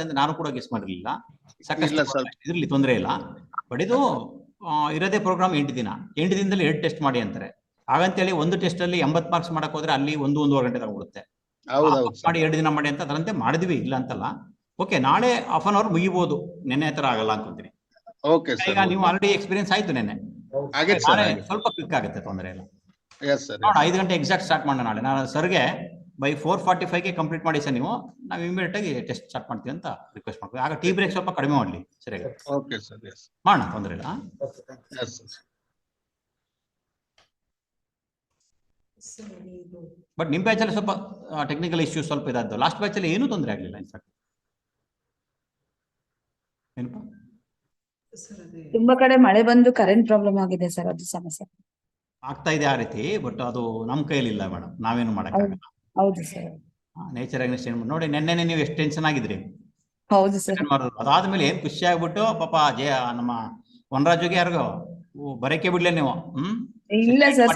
ಅಂತ ನಾನು ಕೂಡ ಗೆಸ್ ಮಾಡಿರಲಿಲ್ಲ. ಸಾಕಷ್ಟು ಇದರಲ್ಲಿ ತೊಂದರೆ ಇಲ್ಲ. ಬಟ್ ಇದು ಇರೋದೇ ಪ್ರೋಗ್ರಾಮ್ 8 ದಿನ. 8 ದಿನದಲ್ಲಿ 2 ಟೆಸ್ಟ್ ಮಾಡಿ ಅಂತಾರೆ. ಹಾಗಂತೇಳಿ ಒಂದು ಟೆಸ್ಟ್ ಅಲ್ಲಿ 80 ಮಾರ್ಕ್ಸ್ ಮಾಡಕ್ ಹೋದ್ರೆ ಅಲ್ಲಿ 1-1.5 ಗಂಟೆ ತಗೊಂಡ್ಬಿಡುತ್ತೆ. ಮಾಡಿ 2 ದಿನ ಮಾಡಿ ಅಂತ ಅದರಂತೆ ಮಾಡಿದ್ವಿ, ಇಲ್ಲ ಅಂತಲ್ಲ. ಓಕೆ, ನಾಳೆ ಹಾಫ್ ಅನ್ ಅವರ್ ಮುಗಿಬಹುದು, ನೆನ್ನೆ ಹತ್ರ ಆಗಲ್ಲ ಅನ್ಕೊಂತೀನಿ. ಈಗ ನೀವು ಆಲ್ರೆಡಿ ಎಕ್ಸ್ಪೀರಿಯನ್ಸ್ ಆಯ್ತು ನೆನ್ನೆ, ಸ್ವಲ್ಪ ಕ್ವಿಕ್ ಆಗುತ್ತೆ, ತೊಂದರೆ ಇಲ್ಲ. 5 ಗಂಟೆ ಎಕ್ಸಾಕ್ಟ್ ಸ್ಟಾರ್ಟ್ ಮಾಡೋಣ ನಾಳೆ. ನಾನು ಸರ್ಗೆ ಬೈ 4:45ಗೆ ಕಂಪ್ಲೀಟ್ ಮಾಡಿ ಸರ್, ನೀವು ನಾವು ಇಮಿಡಿಯೇಟ್ ಆಗಿ ಟೆಸ್ಟ್ ಸ್ಟಾರ್ಟ್ ಮಾಡ್ತೀವಿ ಅಂತ ರಿಕ್ವೆಸ್ಟ್ ಮಾಡ್ತೀವಿ. ಆಗ ಟೀ ಬ್ರೇಕ್ ಸ್ವಲ್ಪ ಕಡಿಮೆ ಮಾಡಲಿ. ಸರಿಯಾಗಿ ಮಾಡೋಣ, ತೊಂದರೆ ಇಲ್ಲ. ಬಟ್ ನಿಮ್ಮ ಬ್ಯಾಚಲ್ಲಿ ಸ್ವಲ್ಪ ಟೆಕ್ನಿಕಲ್ ಇಶ್ಯೂಸ್ ಸ್ವಲ್ಪ ಇದಾದ್ದು. ಲಾಸ್ಟ್ ಬ್ಯಾಚಲ್ಲಿ ಏನೂ ತೊಂದರೆ ಆಗಲಿಲ್ಲ. ಇನ್ಫ್ಯಾಕ್ಟ್ ಏನಪ್ಪ, ತುಂಬಾ ಕಡೆ ಮಳೆ ಬಂದು ಕರೆಂಟ್ ಪ್ರಾಬ್ಲಮ್ ಆಗಿದೆ ಸರ್, ಅದು ಸಮಸ್ಯೆ ಆಗ್ತಾ ಇದೆ ಆ ರೀತಿ. ಬಟ್ ಅದು ನಮ್ಮ ಕೈಯಲ್ಲಿ ಇಲ್ಲ ಮೇಡಮ್, ನಾವೇನು ಮಾಡಕ್ಕಾಗಲ್ಲ. ಹೌದು ಸರ್, ನೇಚರ್ ಆಗಿ ನೋಡಿ. ನೆನ್ನೆ ನೀವು ಎಷ್ಟು ಟೆನ್ಷನ್ ಆಗಿದ್ರಿ. ಹೌದು ಸರ್. ಅದಾದ್ಮೇಲೆ ಏನ್ ಖುಷಿ ಆಗ್ಬಿಟ್ಟು ಪಾಪ ನಮ್ಮ ವನರಾಜುಗೆ ಯಾರಿಗೋ ಬರಕೆ ಬಿಡ್ಲೆ ನೀವು. ಇಲ್ಲ ಸರ್,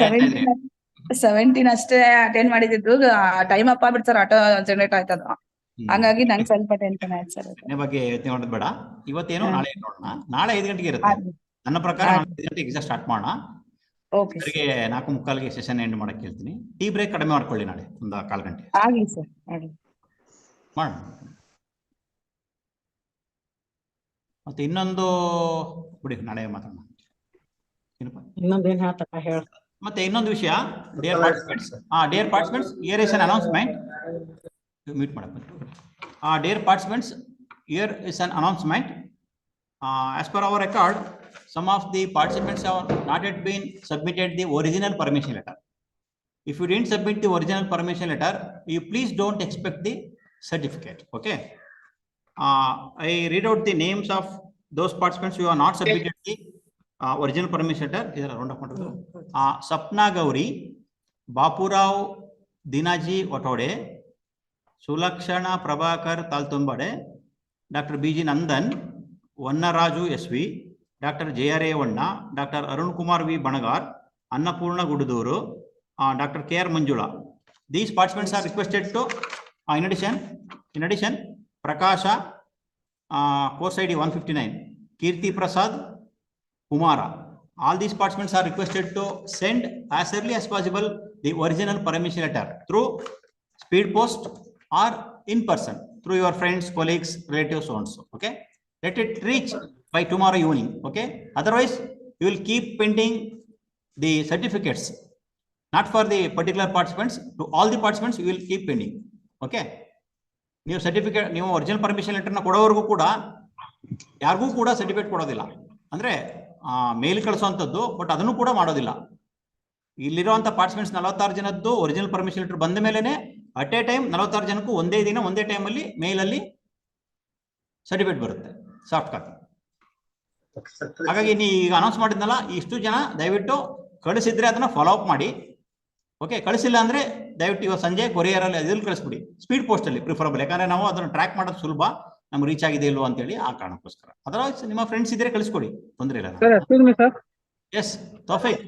17 ಅಷ್ಟೇ ಅಟೆಂಡ್ ಮಾಡಿದ್ದು. ಟೈಮ್ ಅಪ್ ಆಗ್ಬಿಟ್ಟು ಸರ್, ಆಟೋ ಜನರೇಟ್ ಆಯ್ತದ. ಹಂಗಾಗಿ ನಂಗೆ ಸ್ವಲ್ಪ ಟೆನ್ಷನ್ ಆಯ್ತು ಸರ್. ಬಗ್ಗೆ ಯೋಚನೆ ಮಾಡೋದು ಬೇಡ. ಇವತ್ತೇನು ನಾಳೆ ನೋಡೋಣ. ನಾಳೆ 5 ಗಂಟೆಗೆ ಇರುತ್ತೆ ನನ್ನ ಪ್ರಕಾರ. 5 ಗಂಟೆಗೆ ಎಕ್ಸಾಕ್ಟ್ ಸ್ಟಾರ್ಟ್ ಮಾಡೋಣ. 4:45ಗೆ ಸೆಷನ್ ಎಂಡ್ ಮಾಡಕ್ ಹೇಳ್ತೀನಿ. ಟೀ ಬ್ರೇಕ್ ಕಡಿಮೆ ಮಾಡ್ಕೊಳ್ಳಿ ನಾಳೆ, ಒಂದು 1/4 ಗಂಟೆ ಮಾಡೋಣ. ಮತ್ತೆ ಇನ್ನೊಂದು ಬಿಡಿ, ನಾಳೆ ಮಾತಾಡೋಣ. ಮತ್ತೆ ಇನ್ನೊಂದು ವಿಷಯ, dear participants, here is an announcement. Mute ಮಾಡಪ್ಪ. Dear participants, here is an announcement. As per our record, some of the participants have not yet been submitted the original permission letter. If you didn't submit the original permission letter, you please don't expect the certificate. Okay. I read out the names of those participants who have not submitted the original permission letter. Idara round up madadu. Sapna Gauri, Bapurao Dinaji Otode, Sulakshana Prabhakar Taltumbade, Dr. B.G. Nandan, Vannaraju SV, Dr. J.R. Vanna, Dr. Arun Kumar V. Banagar, Annapurna Gududuru, Dr. K.R. Manjula. These participants are requested to, in addition, Prakasha, course ID 159, Kirti Prasad, Kumara. All these participants are requested to send as early as possible the original permission letter through speed post or in person through your friends, colleagues, relatives, so on so. Okay. Let it reach by tomorrow evening. Okay. Otherwise, you will keep pending the certificates. Not for the particular participants, to all the participants you will keep pending. Okay. ನೀವು certificate, ನೀವು original permission ಲೆಟರ್ನ ಕೊಡೋವರೆಗೂ ಕೂಡ ಯಾರಿಗೂ ಕೂಡ certificate ಕೊಡೋದಿಲ್ಲ. ಅಂದ್ರೆ ಮೇಲ್ ಕಳಿಸುವಂಥದ್ದು, but ಅದನ್ನು ಕೂಡ ಮಾಡೋದಿಲ್ಲ. ಇಲ್ಲಿರುವಂಥ ಪಾರ್ಟಿಸಿಪೆಂಟ್ಸ್ 46 ಜನದ್ದು ಒರಿಜಿನಲ್ ಪರ್ಮಿಷನ್ ಲೆಟರ್ ಬಂದ ಮೇಲೆನೆ ಅಟ್ ಎ ಟೈಮ್ 46 ಜನಕ್ಕೂ ಒಂದೇ ದಿನ ಒಂದೇ ಟೈಮಲ್ಲಿ ಮೇಲಲ್ಲಿ ಸರ್ಟಿಫಿಕೇಟ್ ಬರುತ್ತೆ, ಸಾಫ್ಟ್ ಕಾಪಿ. ಹಾಗಾಗಿ ನೀವು ಈಗ ಅನೌನ್ಸ್ ಮಾಡಿದ್ನಲ್ಲ, ಇಷ್ಟು ಜನ ದಯವಿಟ್ಟು ಕಳಿಸಿದ್ರೆ ಅದನ್ನ ಫಾಲೋ ಅಪ್ ಮಾಡಿ. ಓಕೆ, ಕಳಿಸಿಲ್ಲ ಅಂದ್ರೆ ದಯವಿಟ್ಟು ಇವತ್ತು ಸಂಜೆ ಕೊರಿಯರ್ ಅಲ್ಲಿ ಅದ್ರಲ್ಲಿ ಕಳಿಸ್ಬಿಡಿ, ಸ್ಪೀಡ್ ಪೋಸ್ಟ್ ಅಲ್ಲಿ ಪ್ರಿಫರಬಲ್. ಯಾಕಂದ್ರೆ ನಾವು ಅದನ್ನು ಟ್ರ್ಯಾಕ್ ಮಾಡೋದು ಸುಲಭ, ನಮ್ಗೆ ರೀಚ್ ಆಗಿದೆ ಇಲ್ವೋ ಅಂತ ಹೇಳಿ, ಆ ಕಾರಣಕ್ಕೋಸ್ಕರ. ಅದರ್ವೈಸ್ ನಿಮ್ಮ ಫ್ರೆಂಡ್ಸ್ ಇದ್ರೆ ಕಳಿಸ್ಕೊಡಿ, ತೊಂದರೆ ಇಲ್ಲ. ಎಸ್ ತೌಫೀಕ್,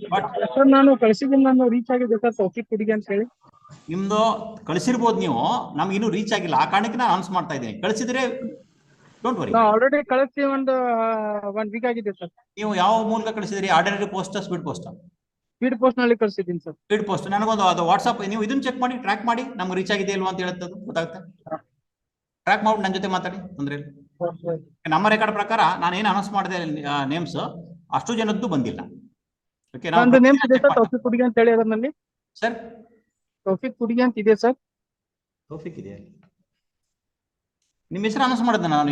ನಾನು ಕಳಿಸಿದ್ದೀನಿ, ನಾನು ರೀಚ್ ಆಗಿದೆ ಸರ್. ತೌಫೀಕ್ ಕುಡಿಗೆ ಅಂತ ಹೇಳಿ ನಿಮ್ದು ಕಳಿಸಿರ್ಬೋದು, ನೀವು ನಮ್ಗೆ ಇನ್ನೂ ರೀಚ್ ಆಗಿಲ್ಲ. ಆ ಕಾರಣಕ್ಕೆ ನಾನು ಅನೌನ್ಸ್ ಮಾಡ್ತಾ ಇದ್ದೀನಿ. ಕಳಿಸಿದ್ರೆ ಡೋಂಟ್ ವರಿ. ಆಲ್ರೆಡಿ ಕಳಿಸಿ ಒಂದು 1 ವೀಕ್ ಆಗಿದೆ ಸರ್. ನೀವು ಯಾವ ಮೂಲಕ ಕಳಿಸಿದ್ರಿ? Ordinary post, speed post? Speed post ನಲ್ಲಿ ಕಳಿಸಿದ್ದೀನಿ ಸರ್. Speed post. ನನಗೊಂದು ಅದು ವಾಟ್ಸ್ಆಪ್, ನೀವು ಇದನ್ನ ಚೆಕ್ ಮಾಡಿ, ಟ್ರ್ಯಾಕ್ ಮಾಡಿ, ನಮ್ಗೆ ರೀಚ್ ಆಗಿದೆ ಇಲ್ವಾ ಅಂತ ಹೇಳುತ್ತೆ, ಗೊತ್ತಾಗುತ್ತೆ. ಟ್ರ್ಯಾಕ್ ಮಾಡ್ಬಿಟ್ಟು ನನ್ನ ಜೊತೆ ಮಾತಾಡಿ, ತೊಂದರೆ ಇಲ್ಲ. ನಮ್ಮ ರೆಕಾರ್ಡ್ ಪ್ರಕಾರ ನಾನು ಏನು ಅನೌನ್ಸ್ ಮಾಡಿದೆ ನೇಮ್ಸ್, ಅಷ್ಟು ಜನದ್ದು ಬಂದಿಲ್ಲ. ಓಕೆ, ತೌಫೀಕ್ ಕುಡಿಗೆ ಅಂತ ಹೇಳಿ ಅದರಲ್ಲಿ ಸರ್. ತೌಫೀಕ್ ಕುಡಿಗೆ ಅಂತ ಇದೆ ಸರ್. ತೌಫೀಕ್ ಇದೆ. ನಿಮ್ಮ ಹೆಸರು ಅನೌನ್ಸ್ ಮಾಡಿದ್ದೆ ನಾನು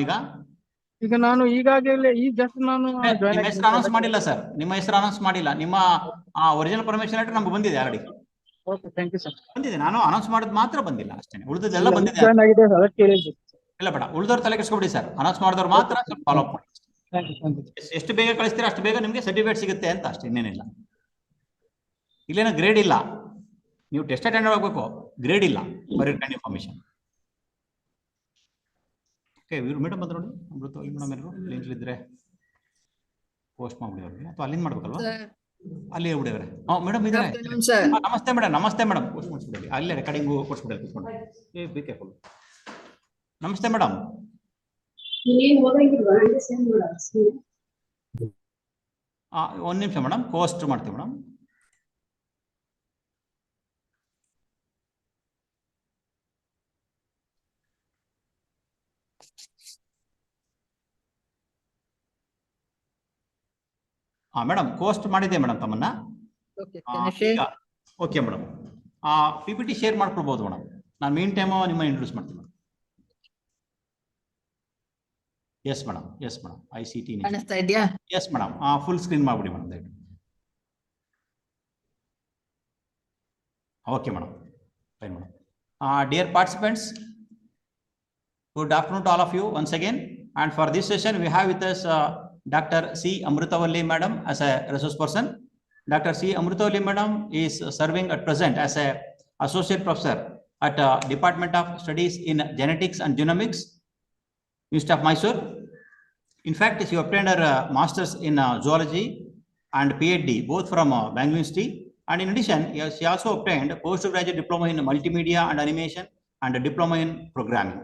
ಈಗ ನಾನು ಈಗಾಗಲೇ ಈ ಜಸ್ಟ್ ನಾನು ನಿಮ್ಮ ಹೆಸರು ಅನೌನ್ಸ್ ಮಾಡಿಲ್ಲ ಸರ್. ನಿಮ್ಮ ಹೆಸರು ಅನೌನ್ಸ್ ಮಾಡಿಲ್ಲ. ನಿಮ್ಮ ಒರಿಜಿನಲ್ ಪರ್ಮಿಷನ್ ಲೆಟರ್ ನಮ್ಗೆ ಬಂದಿದೆ already. Okay, thank you sir. ಬಂದಿದೆ, ನಾನು ಅನೌನ್ಸ್ ಮಾಡೋದು ಮಾತ್ರ ಬಂದಿಲ್ಲ ಅಷ್ಟೇ. ಉಳಿದೆಲ್ಲ ಬಂದಿದೆ. ಇಲ್ಲ ಬೇಡ, ಉಳಿದವ್ರು ತಲೆ ಕೆಡಿಸ್ಕೊಬಿಡಿ ಸರ್. ಅನೌನ್ಸ್ ಮಾಡಿದವ್ರು ಮಾತ್ರ ಸ್ವಲ್ಪ ಫಾಲೋ ಅಪ್ ಮಾಡಿ. ಎಷ್ಟು ಬೇಗ ಕಳಿಸ್ತೀರಾ ಅಷ್ಟು ಬೇಗ ನಿಮಗೆ ಸರ್ಟಿಫಿಕೇಟ್ ಸಿಗುತ್ತೆ ಅಂತ ಅಷ್ಟೇ, ಇನ್ನೇನಿಲ್ಲ. ಇಲ್ಲೇನೋ ಗ್ರೇಡ್ ಇಲ್ಲ, ನೀವು ಟೆಸ್ಟ್ ಅಟೆಂಡ್ ಆಗಬೇಕು, ಗ್ರೇಡ್ ಇಲ್ಲ, ಬರೀ ರಿಟರ್ನ್ ಇನ್ಫಾರ್ಮೇಶನ್. ಓಕೆ, ಇವ್ರು ಮೇಡಮ್ ಬಂದ್ರು ನೋಡಿ, ಅಮೃತವಲ್ಲಿ ಮೇಡಮ್ ಎಲ್ಲರೂ ಲಿಂಕ್ ಇದ್ರೆ ಪೋಸ್ಟ್ ಮಾಡ್ಬಿಡಿ ಅವ್ರಿಗೆ, ಅಥವಾ ಅಲ್ಲಿಂದ ಮಾಡ್ಬೇಕಲ್ವಾ? ಅಲ್ಲಿ ಹೇಳ್ಬಿಡಿವ್ರೆ. ಮೇಡಮ್ ಇದ್ದಾರೆ. ನಮಸ್ತೆ ಮೇಡಮ್. ನಮಸ್ತೆ ಮೇಡಮ್. ಪೋಸ್ಟ್ ಮಾಡಿಸ್ಬಿಡಿ, ಅಲ್ಲೇ ರೆಕಾರ್ಡಿಂಗು ಕೊಡ್ಸ್ಬಿಡಿ, ಕೂತ್ಕೊಂಡು. Be careful. ನಮಸ್ತೆ ಮೇಡಮ್. ಒಂದು ನಿಮಿಷ ಮೇಡಮ್, ಕೋಸ್ಟ್ ಮಾಡ್ತೀವಿ ಮೇಡಮ್. ಮೇಡಮ್ ಕೋಸ್ಟ್ ಮಾಡಿದೆ ಮೇಡಮ್ ತಮ್ಮನ್ನ. ಓಕೆ ಮೇಡಮ್, PPT ಶೇರ್ ಮಾಡ್ಕೊಳ್ಬಹುದು ಮೇಡಮ್. ನಾನು ಮೀನ್ ಟೈಮ್ ನಿಮ್ಮ ಇಂಟ್ರೊಡ್ಯೂಸ್ ಮಾಡ್ತೀನಿ madam. Yes madam, yes madam, ICT. Yes madam, full screen ಮಾಡ್ಬಿಡಿ ಮೇಡಮ್ ದಯವಿಟ್ಟು. Okay madam, fine madam. Dear participants, good afternoon to all of you once again. And for this session, we have with us Dr. C. Amruthavalli Madam as a resource person. Dr. C. Amruthavalli Madam is serving at present as a associate professor at Department of Studies in Genetics and Genomics, University of Mysore. In fact, she obtained her master's in zoology and PhD both from Bangalore University. And in addition, she also obtained postgraduate diploma in multimedia and animation and a diploma in programming.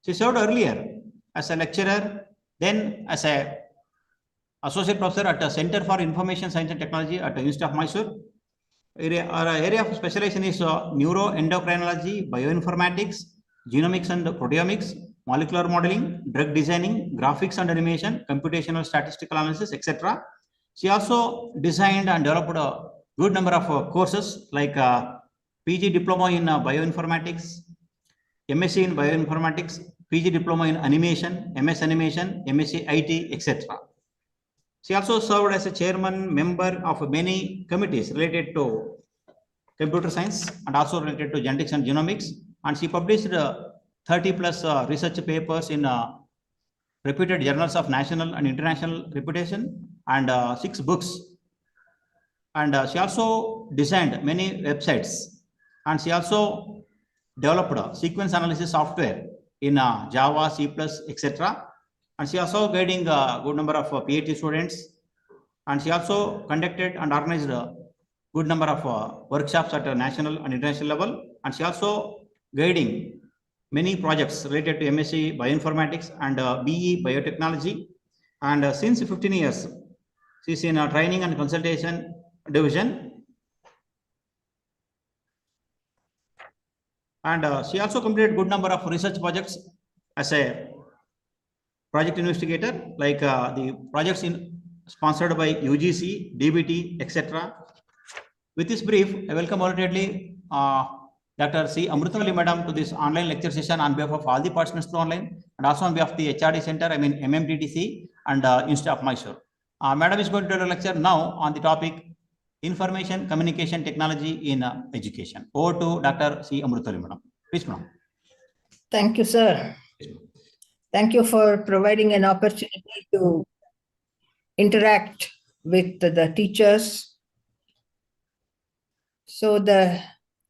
She served earlier as a lecturer, then as a associate professor at the Center for Information Science and Technology at the University of Mysore. Her area of specialization is neuroendocrinology, bioinformatics, genomics and proteomics, molecular modeling, drug designing, graphics and animation, computational statistical analysis, etc. She also designed and developed a good number of courses like PG diploma in bioinformatics, MSc in bioinformatics, PG diploma in animation, MS animation, MSc IT, etc. She also served as a chairman member of many committees related to computer science and also related to genetics and genomics. And she published 30 plus research papers in reputed journals of national and international reputation and 6 books. And she also designed many websites, and she also developed sequence analysis software in Java, C++, etc. And she also guiding a good number of PhD students, and she also conducted and organized a good number of workshops at a national and international level. And she also guiding many projects related to MSc bioinformatics and BE biotechnology. And since 15 years, she's in a training and consultation division. And she also completed good number of research projects as a project investigator, like the projects sponsored by UGC, DBT, etc. With this brief, I welcome immediately Dr. C. Amruthavalli Madam to this online lecture session on behalf of all the participants through online, and also on behalf of the HRD Center, MMTTC and Institute of Mysore. Madam is going to do a lecture now on the topic Information Communication Technology in Education. Over to Dr. C. Amruthavalli Madam. Please, Madam. Thank you, sir. Thank you for providing an opportunity to interact with the teachers. So the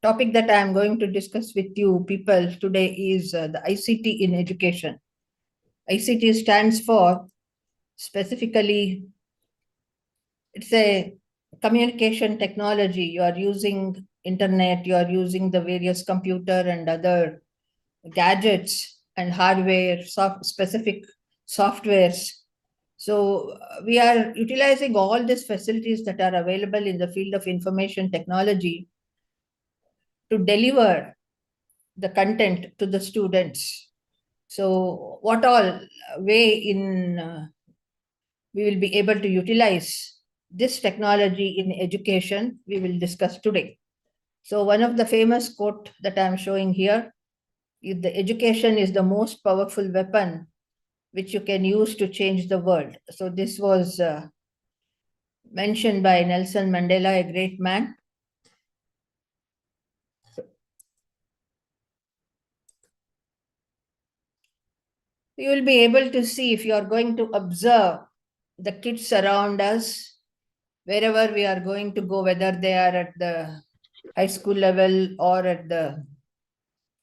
topic that I am going to discuss with you people today is the ICT in education. ICT stands for, specifically, it's a communication technology. You are using internet, you are using the various computer and other gadgets and hardware, specific softwares. So we are utilizing all these facilities that are available in the field of information technology to deliver the content to the students. So what all way in we will be able to utilize this technology in education, we will discuss today. So one of the famous quote that I am showing here, the education is the most powerful weapon which you can use to change the world. So this was mentioned by Nelson Mandela, a great man. You will be able to see, if you are going to observe the kids around us, wherever we are going to go, whether they are at the high school level or at the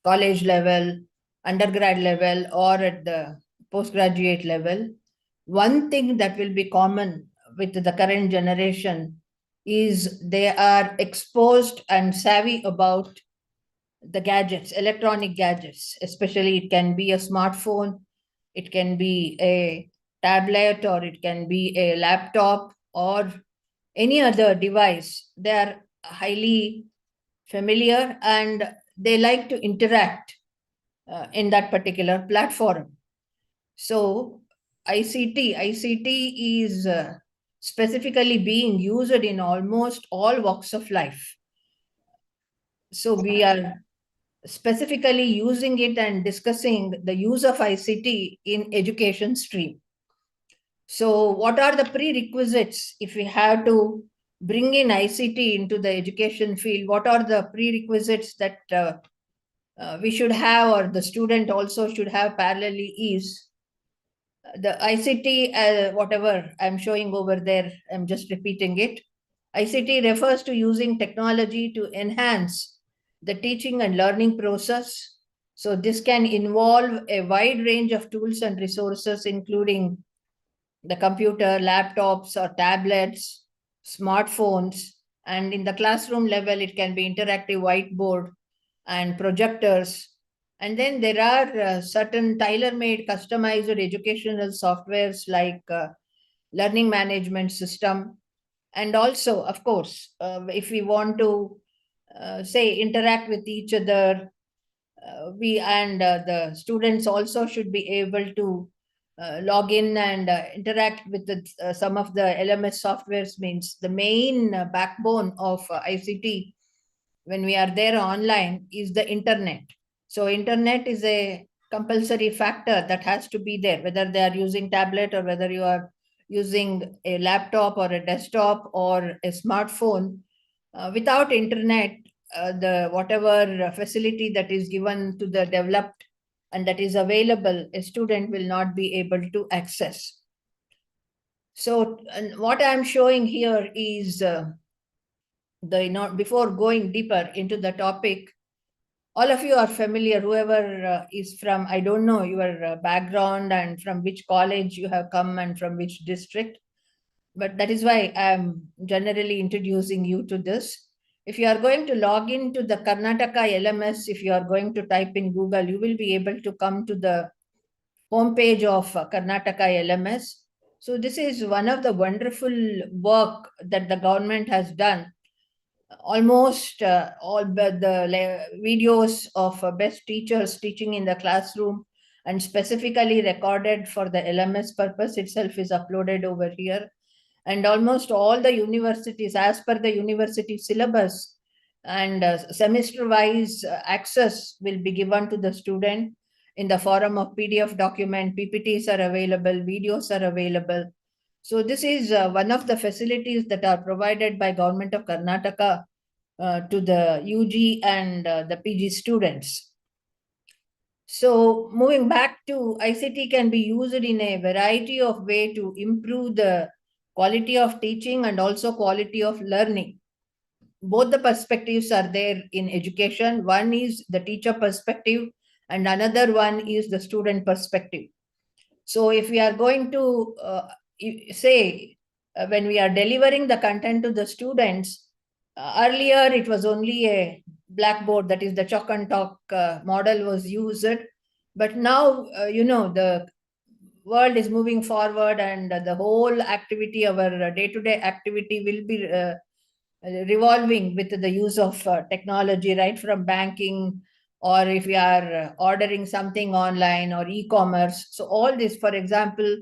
college level, undergrad level, or at the postgraduate level, one thing that will be common with the current generation is they are exposed and savvy about the gadgets, electronic gadgets. Especially it can be a smartphone, it can be a tablet, or it can be a laptop, or any other device. They are highly familiar and they like to interact in that particular platform. So ICT is specifically being used in almost all walks of life. So we are specifically using it and discussing the use of ICT in education stream. So what are the prerequisites if we have to bring in ICT into the education field? What are the prerequisites that we should have, or the student also should have parallelly is the ICT, whatever I'm showing over there, I'm just repeating it. ICT refers to using technology to enhance the teaching and learning process. So this can involve a wide range of tools and resources, including the computer, laptops or tablets, smartphones, and in the classroom level, it can be interactive whiteboard and projectors. And then there are certain tailor-made customized educational softwares like learning management system. And also, of course, if we want to say interact with each other, the students also should be able to log in and interact with some of the LMS softwares. Means the main backbone of ICT when we are there online is the internet. So internet is a compulsory factor that has to be there, whether they are using tablet or whether you are using a laptop or a desktop or a smartphone. Without internet, the whatever facility that is given to the developed and that is available, a student will not be able to access. So what I'm showing here is before going deeper into the topic, all of you are familiar, whoever is from, I don't know your background and from which college you have come and from which district, but that is why I'm generally introducing you to this. If you are going to log into the Karnataka LMS, if you are going to type in Google, you will be able to come to the homepage of Karnataka LMS. So this is one of the wonderful work that the government has done. Almost all the videos of best teachers teaching in the classroom and specifically recorded for the LMS purpose itself is uploaded over here. And almost all the universities, as per the university syllabus and semester-wise access will be given to the student in the form of PDF document, PPTs are available, videos are available. So this is one of the facilities that are provided by Government of Karnataka to the UG and the PG students. So moving back to ICT can be used in a variety of ways to improve the quality of teaching and also quality of learning. Both the perspectives are there in education. One is the teacher perspective and another one is the student perspective. So if we are going to say when we are delivering the content to the students, earlier it was only a blackboard, that is the chalk and talk model was used. But now, the world is moving forward and the whole activity, our day-to-day activity will be revolving with the use of technology, right from banking, or if we are ordering something online or e-commerce. So all this, for example,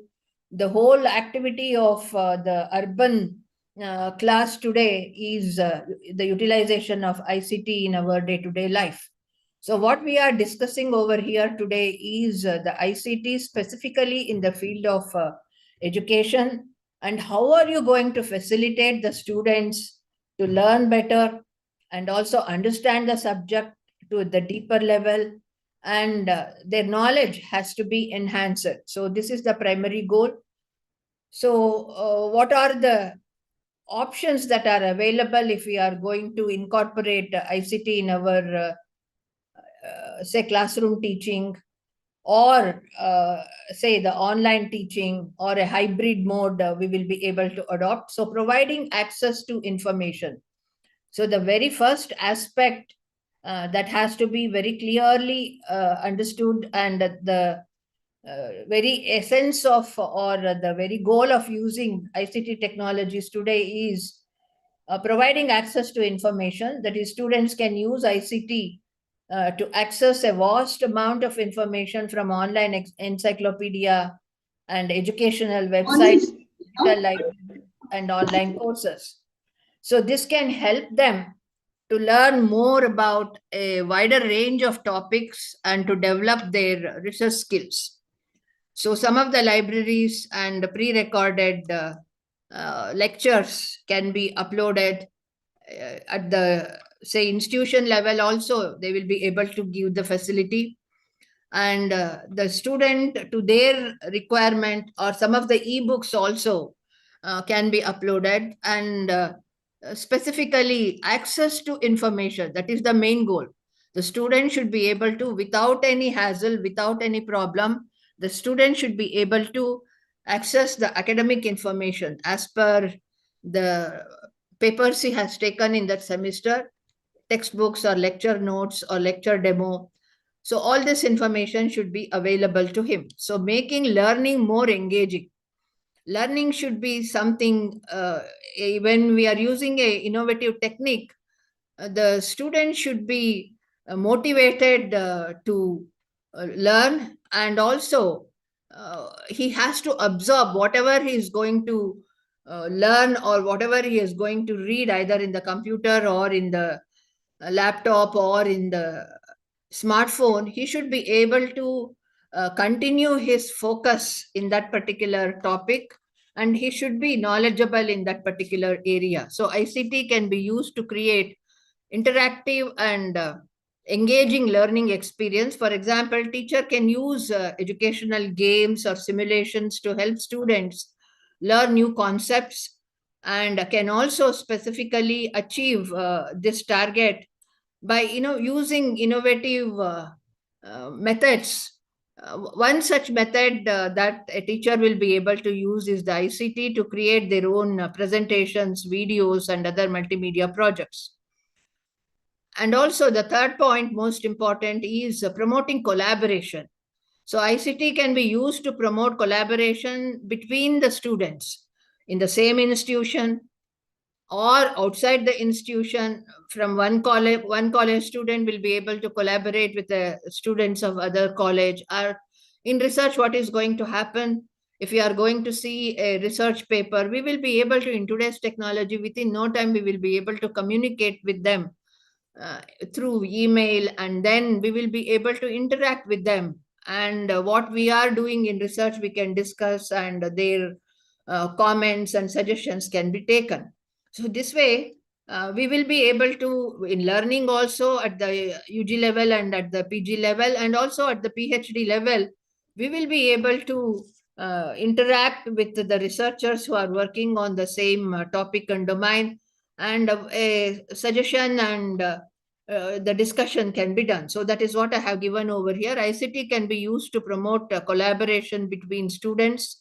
the whole activity of the urban class today is the utilization of ICT in our day-to-day life. So what we are discussing over here today is the ICT specifically in the field of education, and how are you going to facilitate the students to learn better and also understand the subject to the deeper level, and their knowledge has to be enhanced. So this is the primary goal. So what are the options that are available if we are going to incorporate ICT in our say classroom teaching, or say the online teaching, or a hybrid mode we will be able to adopt? So providing access to information. So the very first aspect that has to be very clearly understood, and the very essence of, or the very goal of using ICT technologies today is providing access to information. That is, students can use ICT to access a vast amount of information from online encyclopedia and educational websites, digital libraries, and online courses. So this can help them to learn more about a wider range of topics and to develop their research skills. So some of the libraries and pre-recorded lectures can be uploaded at the, say, institution level also. They will be able to give the facility, and the student to their requirement, or some of the ebooks also can be uploaded, and specifically access to information. That is the main goal. The student should be able to, without any hassle, without any problem, the student should be able to access the academic information as per the papers he has taken in that semester, textbooks or lecture notes or lecture demo. So all this information should be available to him. So making learning more engaging. Learning should be something, when we are using a innovative technique, the student should be motivated to learn, and also he has to absorb whatever he is going to learn, or whatever he is going to read, either in the computer or in the laptop or in the smartphone. He should be able to continue his focus in that particular topic, and he should be knowledgeable in that particular area. So ICT can be used to create interactive and engaging learning experience. For example, teacher can use educational games or simulations to help students learn new concepts, and can also specifically achieve this target by using innovative methods. One such method that a teacher will be able to use is the ICT to create their own presentations, videos, and other multimedia projects. And also the third point, most important, is promoting collaboration. So ICT can be used to promote collaboration between the students in the same institution or outside the institution. From one college student will be able to collaborate with the students of other college. Or in research, what is going to happen, if we are going to see a research paper, we will be able to, in today's technology, within no time, we will be able to communicate with them through email, and then we will be able to interact with them. And what we are doing in research, we can discuss, and their comments and suggestions can be taken. So this way, we will be able to, in learning also at the UG level and at the PG level and also at the PhD level, we will be able to interact with the researchers who are working on the same topic and domain, and a suggestion and the discussion can be done. So that is what I have given over here. ICT can be used to promote collaboration between students.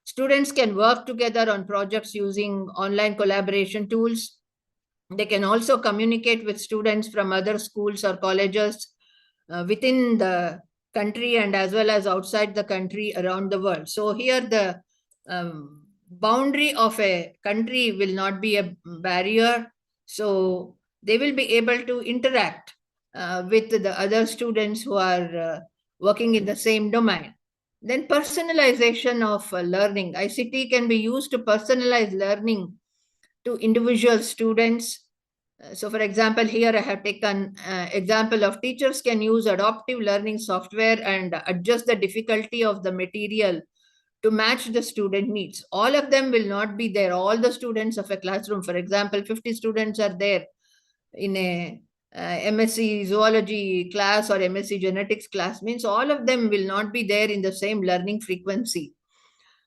Students can work together on projects using online collaboration tools. They can also communicate with students from other schools or colleges within the country and as well as outside the country, around the world. So here the boundary of a country will not be a barrier. So they will be able to interact with the other students who are working in the same domain. Then personalization of learning. ICT can be used to personalize learning to individual students. So for example, here I have taken example of teachers can use adaptive learning software and adjust the difficulty of the material to match the student needs. All of them will not be there. All the students of a classroom, for example, 50 students are there in a MSc zoology class or MSc genetics class, means all of them will not be there in the same learning frequency.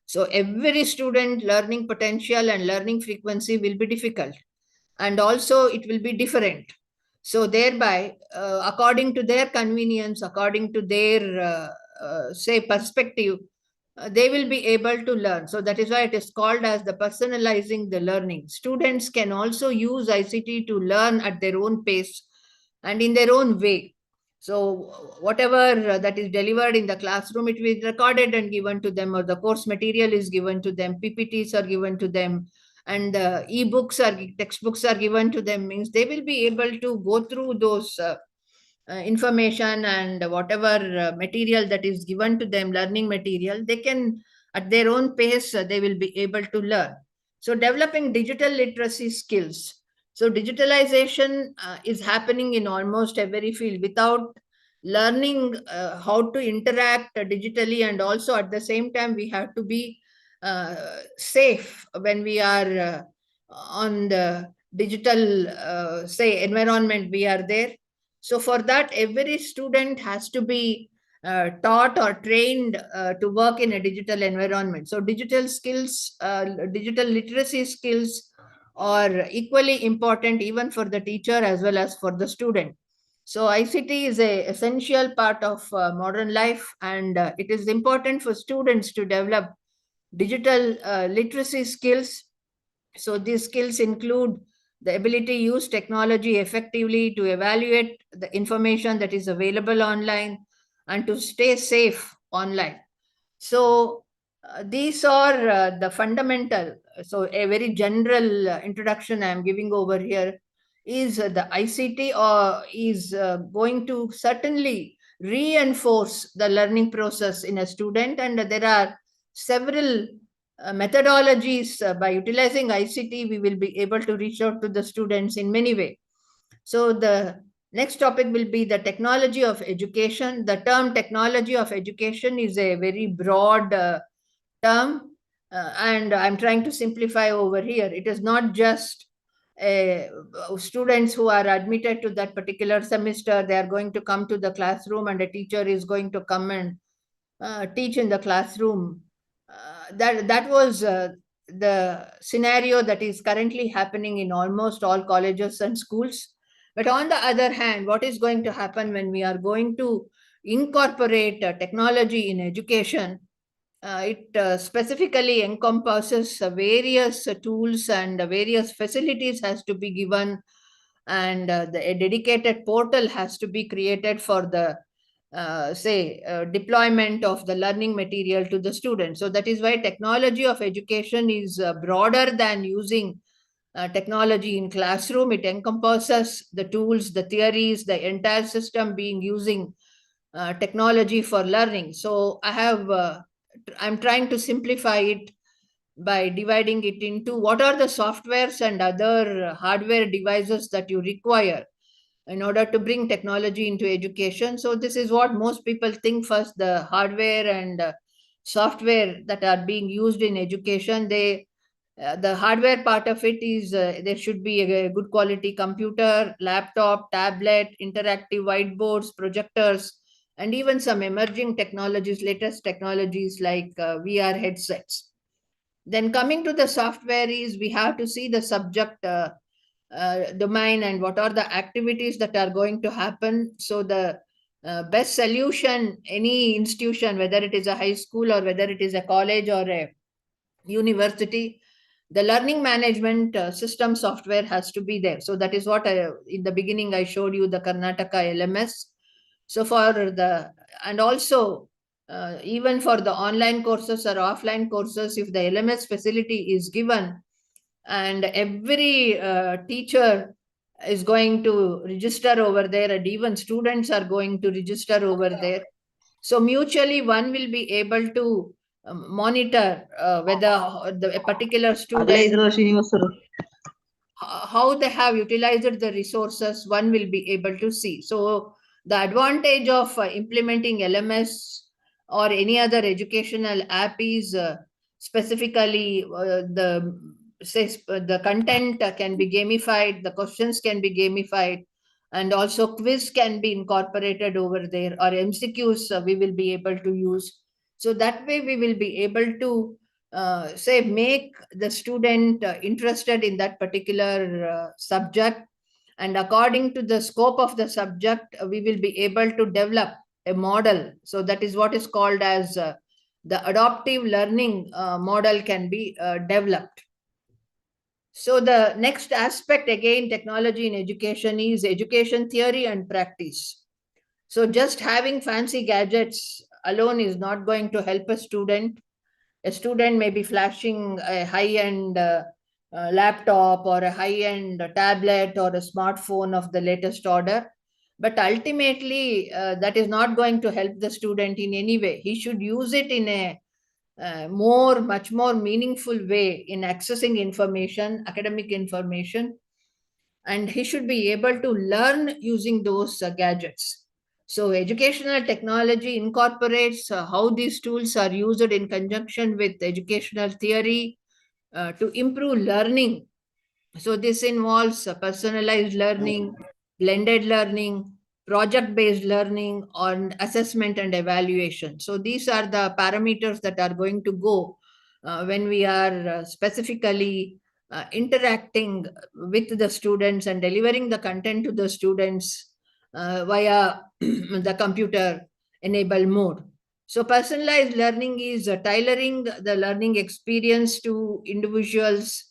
So every student learning potential and learning frequency will be difficult, and also it will be different. So thereby, according to their convenience, according to their say perspective, they will be able to learn. So that is why it is called as the personalizing the learning. Students can also use ICT to learn at their own pace and in their own way. So whatever that is delivered in the classroom, it will be recorded and given to them, or the course material is given to them, PPTs are given to them, and e-books or textbooks are given to them, means they will be able to go through those information, and whatever material that is given to them, learning material, they can at their own pace, they will be able to learn. So developing digital literacy skills. So digitalization is happening in almost every field. Without learning how to interact digitally, and also at the same time we have to be safe when we are on the digital say environment we are there. So for that, every student has to be taught or trained to work in a digital environment. So digital skills, digital literacy skills are equally important even for the teacher as well as for the student. So ICT is an essential part of modern life, and it is important for students to develop digital literacy skills. So these skills include the ability to use technology effectively, to evaluate the information that is available online, and to stay safe online. So these are the fundamental. So a very general introduction I am giving over here is the ICT is going to certainly reinforce the learning process in a student, and there are several methodologies. By utilizing ICT, we will be able to reach out to the students in many ways. So the next topic will be the technology of education. The term technology of education is a very broad term, and I'm trying to simplify over here. It is not just students who are admitted to that particular semester, they are going to come to the classroom and a teacher is going to come and teach in the classroom. That was the scenario that is currently happening in almost all colleges and schools. But on the other hand, what is going to happen when we are going to incorporate technology in education? It specifically encompasses various tools, and various facilities has to be given, and a dedicated portal has to be created for the deployment of the learning material to the students. So that is why technology of education is broader than using technology in classroom. It encompasses the tools, the theories, the entire system being using technology for learning. So I'm trying to simplify it by dividing it into what are the softwares and other hardware devices that you require in order to bring technology into education. So this is what most people think first, the hardware and software that are being used in education. The hardware part of it is there should be a good quality computer, laptop, tablet, interactive whiteboards, projectors, and even some emerging technologies, latest technologies like VR headsets. Then coming to the software is we have to see the subject domain and what are the activities that are going to happen. So the best solution, any institution, whether it is a high school or whether it is a college or a university, the learning management system software has to be there. So that is what in the beginning I showed you, the Karnataka LMS. So and also even for the online courses or offline courses, if the LMS facility is given, and every teacher is going to register over there, and even students are going to register over there. So mutually, one will be able to monitor whether a particular student, how they have utilized the resources, one will be able to see. So the advantage of implementing LMS or any other educational app is specifically the content can be gamified, the questions can be gamified, and also quiz can be incorporated over there, or MCQs we will be able to use. So that way we will be able to make the student interested in that particular subject, and according to the scope of the subject we will be able to develop a model. So that is what is called as the adaptive learning model can be developed. So the next aspect, again, technology in education, is education theory and practice. So just having fancy gadgets alone is not going to help a student. A student may be flashing a high-end laptop or a high-end tablet or a smartphone of the latest order. But ultimately, that is not going to help the student in any way. He should use it in a much more meaningful way in accessing information, academic information, and he should be able to learn using those gadgets. So educational technology incorporates how these tools are used in conjunction with educational theory to improve learning. So this involves personalized learning, blended learning, project-based learning, on assessment and evaluation. So these are the parameters that are going to go when we are specifically interacting with the students and delivering the content to the students via the computer-enabled mode. So personalized learning is tailoring the learning experience to individuals'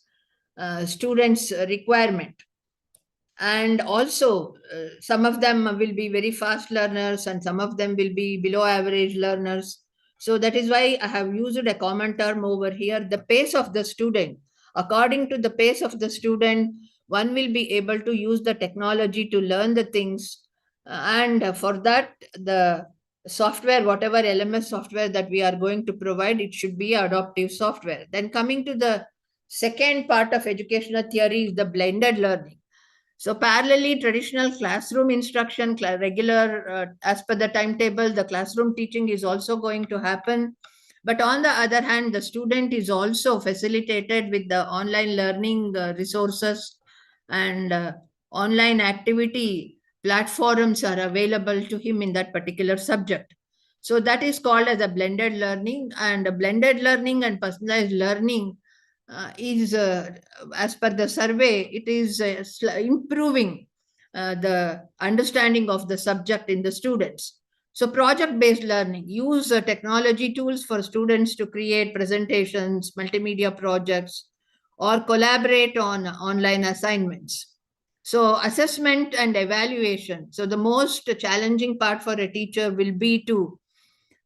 students' requirement. And also, some of them will be very fast learners and some of them will be below average learners. So that is why I have used a common term over here, the pace of the student. According to the pace of the student, one will be able to use the technology to learn the things. And for that, the software, whatever LMS software that we are going to provide, it should be adaptive software. Then coming to the second part of educational theory is the blended learning. So parallelly, traditional classroom instruction, regular as per the timetable, the classroom teaching is also going to happen. But on the other hand, the student is also facilitated with the online learning resources, and online activity platforms are available to him in that particular subject. So that is called as a blended learning, and blended learning and personalized learning is, as per the survey, it is improving the understanding of the subject in the students. So project-based learning, use technology tools for students to create presentations, multimedia projects, or collaborate on online assignments. So assessment and evaluation. So the most challenging part for a teacher will be to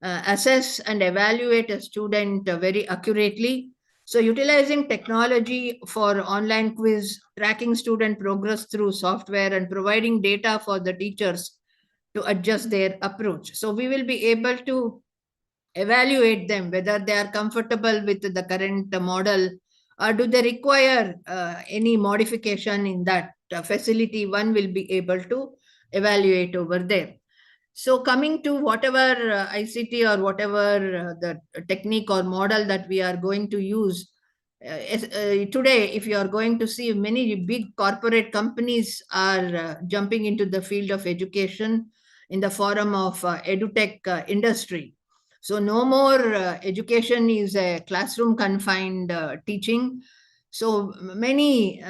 assess and evaluate a student very accurately. So utilizing technology for online quiz, tracking student progress through software, and providing data for the teachers to adjust their approach. So we will be able to evaluate them, whether they are comfortable with the current model or do they require any modification in that facility. One will be able to evaluate over there. So coming to whatever ICT or whatever the technique or model that we are going to use, today, if you are going to see, many big corporate companies are jumping into the field of education in the form of edutech industry. So no more education is a classroom confined teaching. So many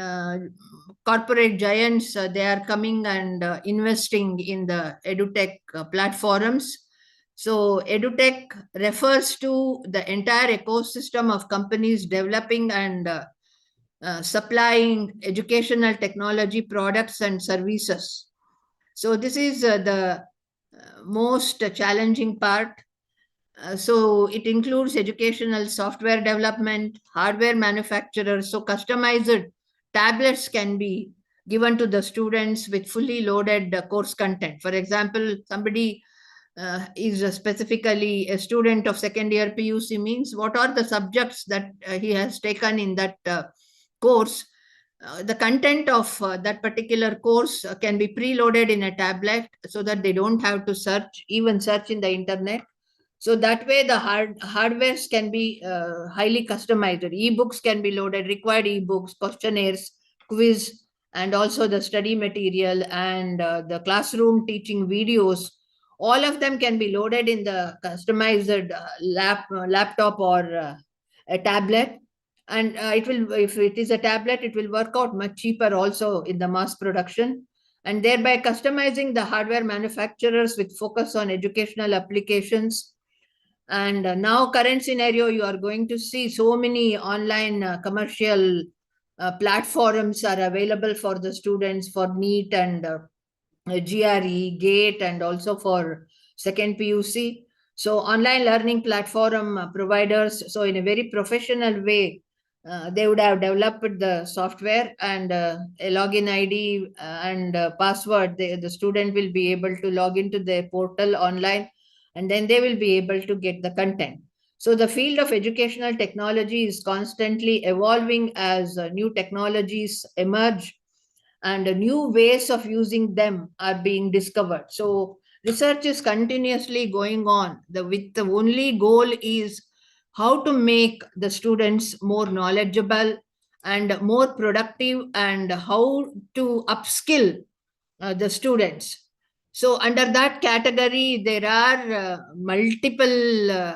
corporate giants, they are coming and investing in the edutech platforms. So edutech refers to the entire ecosystem of companies developing and supplying educational technology products and services. So this is the most challenging part. So it includes educational software development, hardware manufacturers. So customized tablets can be given to the students with fully loaded course content. For example, somebody is specifically a student of second year PUC, means what are the subjects that he has taken in that course. The content of that particular course can be preloaded in a tablet so that they don't have to search in the internet. So that way the hardwares can be highly customized. E-books can be loaded, required e-books, questionnaires, quiz, and also the study material and the classroom teaching videos. All of them can be loaded in the customized laptop or a tablet. And it will, if it is a tablet, it will work out much cheaper also in the mass production, and thereby customizing the hardware manufacturers with focus on educational applications. And now current scenario, you are going to see so many online commercial platforms are available for the students for NEET and GRE, GATE, and also for second PUC. So online learning platform providers, so in a very professional way, they would have developed the software and a login ID and password. The student will be able to log into their portal online, and then they will be able to get the content. So the field of educational technology is constantly evolving as new technologies emerge and new ways of using them are being discovered. So research is continuously going on. With the only goal is how to make the students more knowledgeable and more productive, and how to upskill the students. So under that category, there are multiple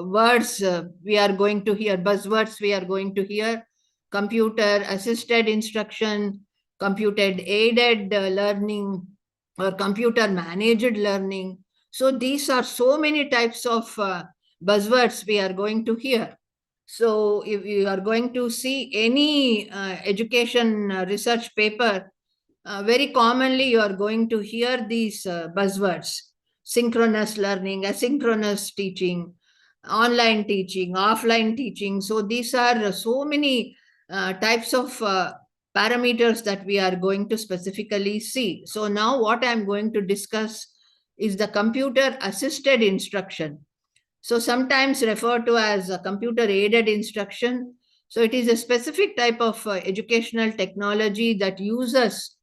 words we are going to hear, buzzwords we are going to hear: computer assisted instruction, computer aided learning, or computer managed learning. So these are so many types of buzzwords we are going to hear. So if you are going to see any education research paper, very commonly you are going to hear these buzzwords: synchronous learning, asynchronous teaching, online teaching, offline teaching. So these are so many types of parameters that we are going to specifically see. So now what I'm going to discuss is the computer assisted instruction. So sometimes referred to as a computer aided instruction. So it is a specific type of educational technology that uses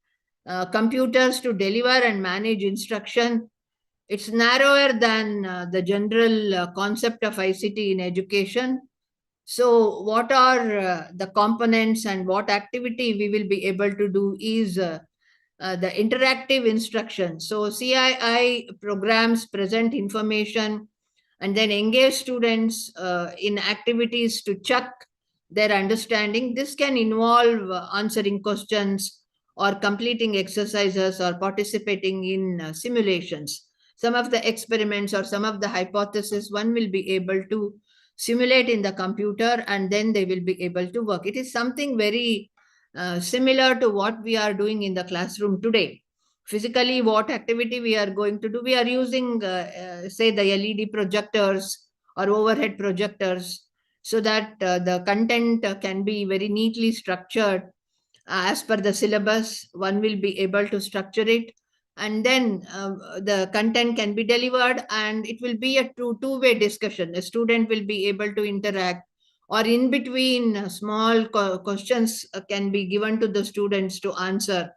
computers to deliver and manage instruction. It's narrower than the general concept of ICT in education. So what are the components and what activity we will be able to do is the interactive instruction. So CII programs present information and then engage students in activities to check their understanding. This can involve answering questions or completing exercises or participating in simulations. Some of the experiments or some of the hypotheses one will be able to simulate in the computer, and then they will be able to work. It is something very similar to what we are doing in the classroom today. Physically, what activity we are going to do? We are using, say, the LED projectors or overhead projectors, so that the content can be very neatly structured as per the syllabus. One will be able to structure it, and then the content can be delivered, and it will be a two-way discussion. The student will be able to interact, or in between small questions can be given to the students to answer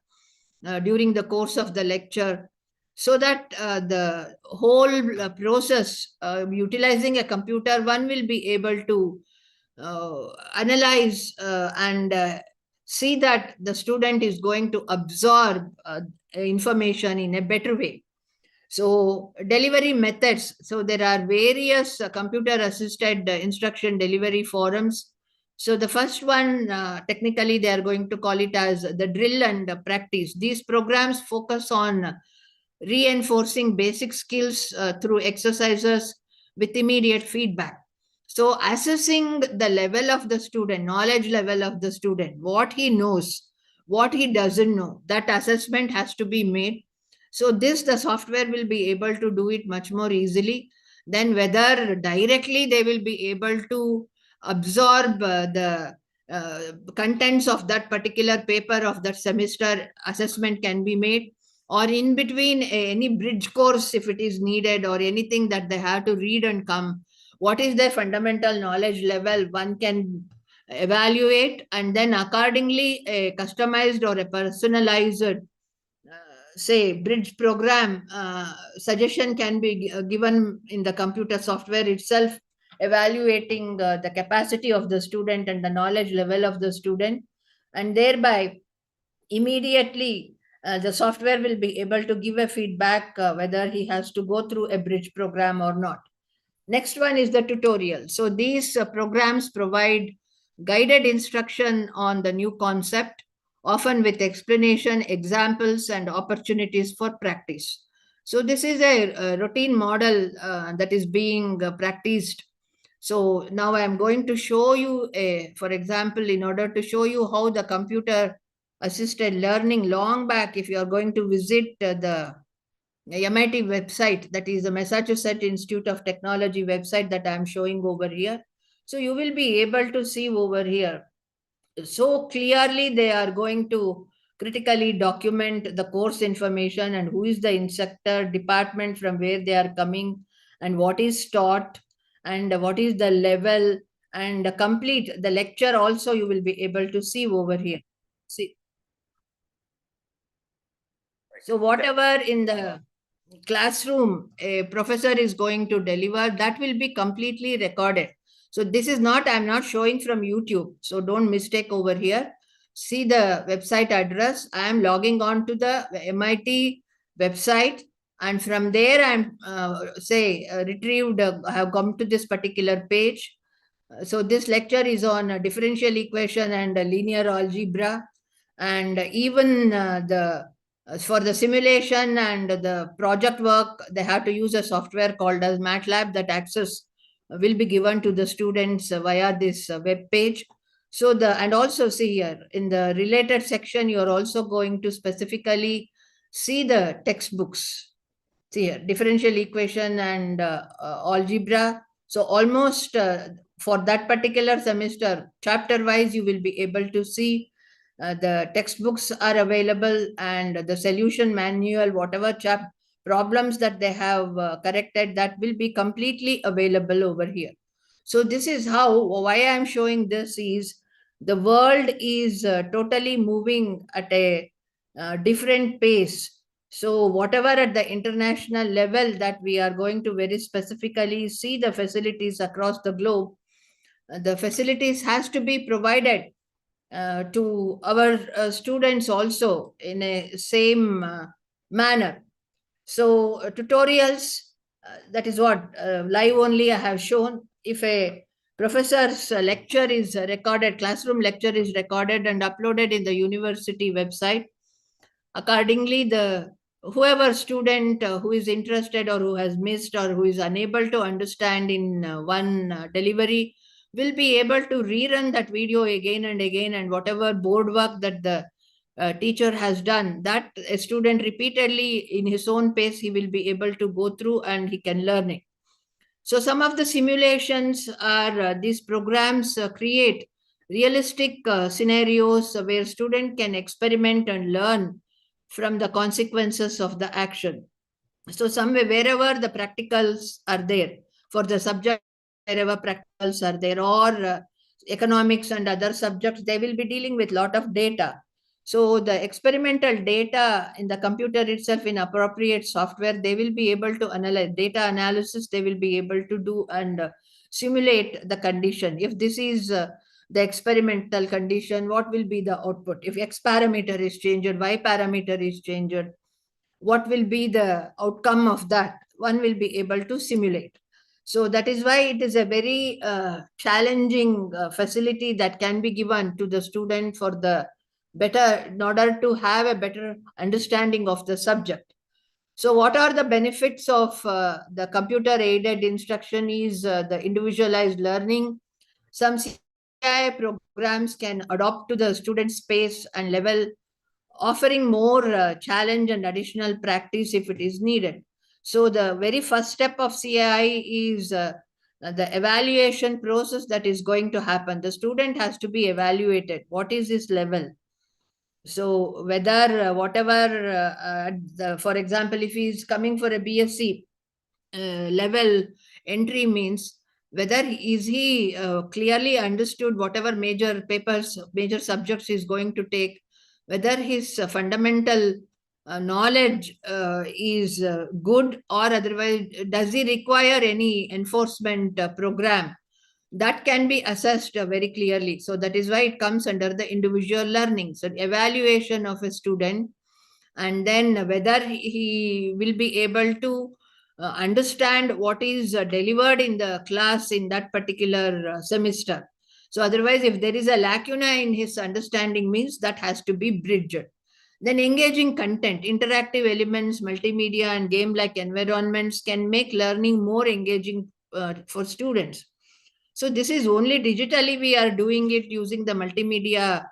during the course of the lecture, so that the whole process utilizing a computer, one will be able to analyze and see that the student is going to absorb information in a better way. So delivery methods. So there are various computer assisted instruction delivery forums. So the first one, technically they are going to call it as the drill and practice. These programs focus on reinforcing basic skills through exercises with immediate feedback. So assessing the level of the student, knowledge level of the student, what he knows, what he doesn't know, that assessment has to be made. So this, the software will be able to do it much more easily than whether directly they will be able to absorb the contents of that particular paper of that semester. Assessment can be made, or in between any bridge course if it is needed, or anything that they have to read and come. What is their fundamental knowledge level? One can evaluate, and then accordingly a customized or a personalized say bridge program suggestion can be given in the computer software itself, evaluating the capacity of the student and the knowledge level of the student, and thereby immediately the software will be able to give a feedback whether he has to go through a bridge program or not. Next one is the tutorial. So these programs provide guided instruction on the new concept, often with explanation, examples, and opportunities for practice. So this is a routine model that is being practiced. So now I am going to show you for example, in order to show you how the computer assisted learning long back. If you are going to visit the MIT website, that is the Massachusetts Institute of Technology website that I am showing over here. So you will be able to see over here. So clearly they are going to critically document the course information and who is the instructor, department from where they are coming, and what is taught, and what is the level, and complete the lecture also you will be able to see over here. See. So whatever in the classroom a professor is going to deliver, that will be completely recorded. So this is not, I'm not showing from YouTube. So don't mistake over here. See the website address. I am logging on to the MIT website, and from there I'm retrieved, I have come to this particular page. So this lecture is on differential equation and linear algebra, and even for the simulation and the project work, they have to use a software called as MATLAB. That access will be given to the students via this web page. So and also see here in the related section, you are also going to specifically see the textbooks. See here, differential equation and algebra. So almost for that particular semester, chapter wise, you will be able to see the textbooks are available, and the solution manual, whatever problems that they have corrected, that will be completely available over here. So this is why I am showing this is the world is totally moving at a different pace. So whatever at the international level that we are going to very specifically see the facilities across the globe, the facilities has to be provided to our students also in a same manner. So tutorials, that is what live only I have shown. If a professor's lecture is recorded, classroom lecture is recorded and uploaded in the university website, accordingly whoever student who is interested or who has missed or who is unable to understand in one delivery will be able to rerun that video again and again, and whatever board work that the teacher has done, that a student repeatedly in his own pace, he will be able to go through and he can learn it. So some of the simulations are these programs create realistic scenarios where student can experiment and learn from the consequences of the action. So somewhere, wherever the practicals are there, for the subject, wherever practicals are there, or economics and other subjects, they will be dealing with lot of data. So the experimental data in the computer itself, in appropriate software, they will be able to analyze data analysis. They will be able to do and simulate the condition. If this is the experimental condition, what will be the output? If X parameter is changed, Y parameter is changed, what will be the outcome of that? One will be able to simulate. So that is why it is a very challenging facility that can be given to the student for the better, in order to have a better understanding of the subject. So what are the benefits of the computer aided instruction is the individualized learning. Some CI programs can adopt to the student's pace and level, offering more challenge and additional practice if it is needed. So the very first step of CI is the evaluation process that is going to happen. The student has to be evaluated. What is his level? So whether for example, if he is coming for a BSc level entry, means whether is he clearly understood whatever major papers, major subjects he is going to take, whether his fundamental knowledge is good, or otherwise does he require any enforcement program. That can be assessed very clearly. So that is why it comes under the individual learning. So evaluation of a student, and then whether he will be able to understand what is delivered in the class in that particular semester. So otherwise, if there is a lacuna in his understanding, means that has to be bridged. Then engaging content, interactive elements, multimedia and game-like environments can make learning more engaging for students. So this is only digitally we are doing it using the multimedia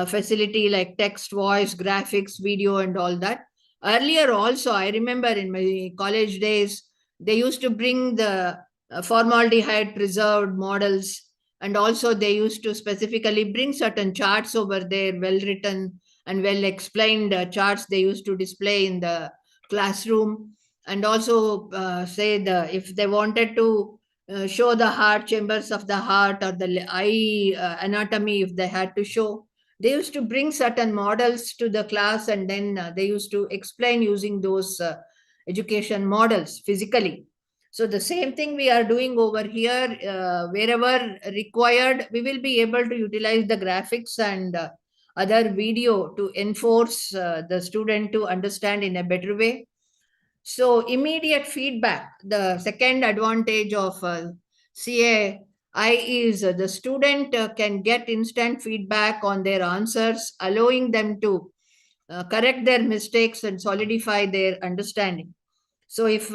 facility like text, voice, graphics, video, and all that. Earlier also, I remember in my college days, they used to bring the formaldehyde preserved models, and also they used to specifically bring certain charts over there, well written and well explained charts they used to display in the classroom. And also say if they wanted to show the heart, chambers of the heart, or the eye anatomy, if they had to show, they used to bring certain models to the class, and then they used to explain using those education models physically. So the same thing we are doing over here. Wherever required, we will be able to utilize the graphics and other video to enforce the student to understand in a better way. So immediate feedback, the second advantage of CAI is the student can get instant feedback on their answers, allowing them to correct their mistakes and solidify their understanding. So if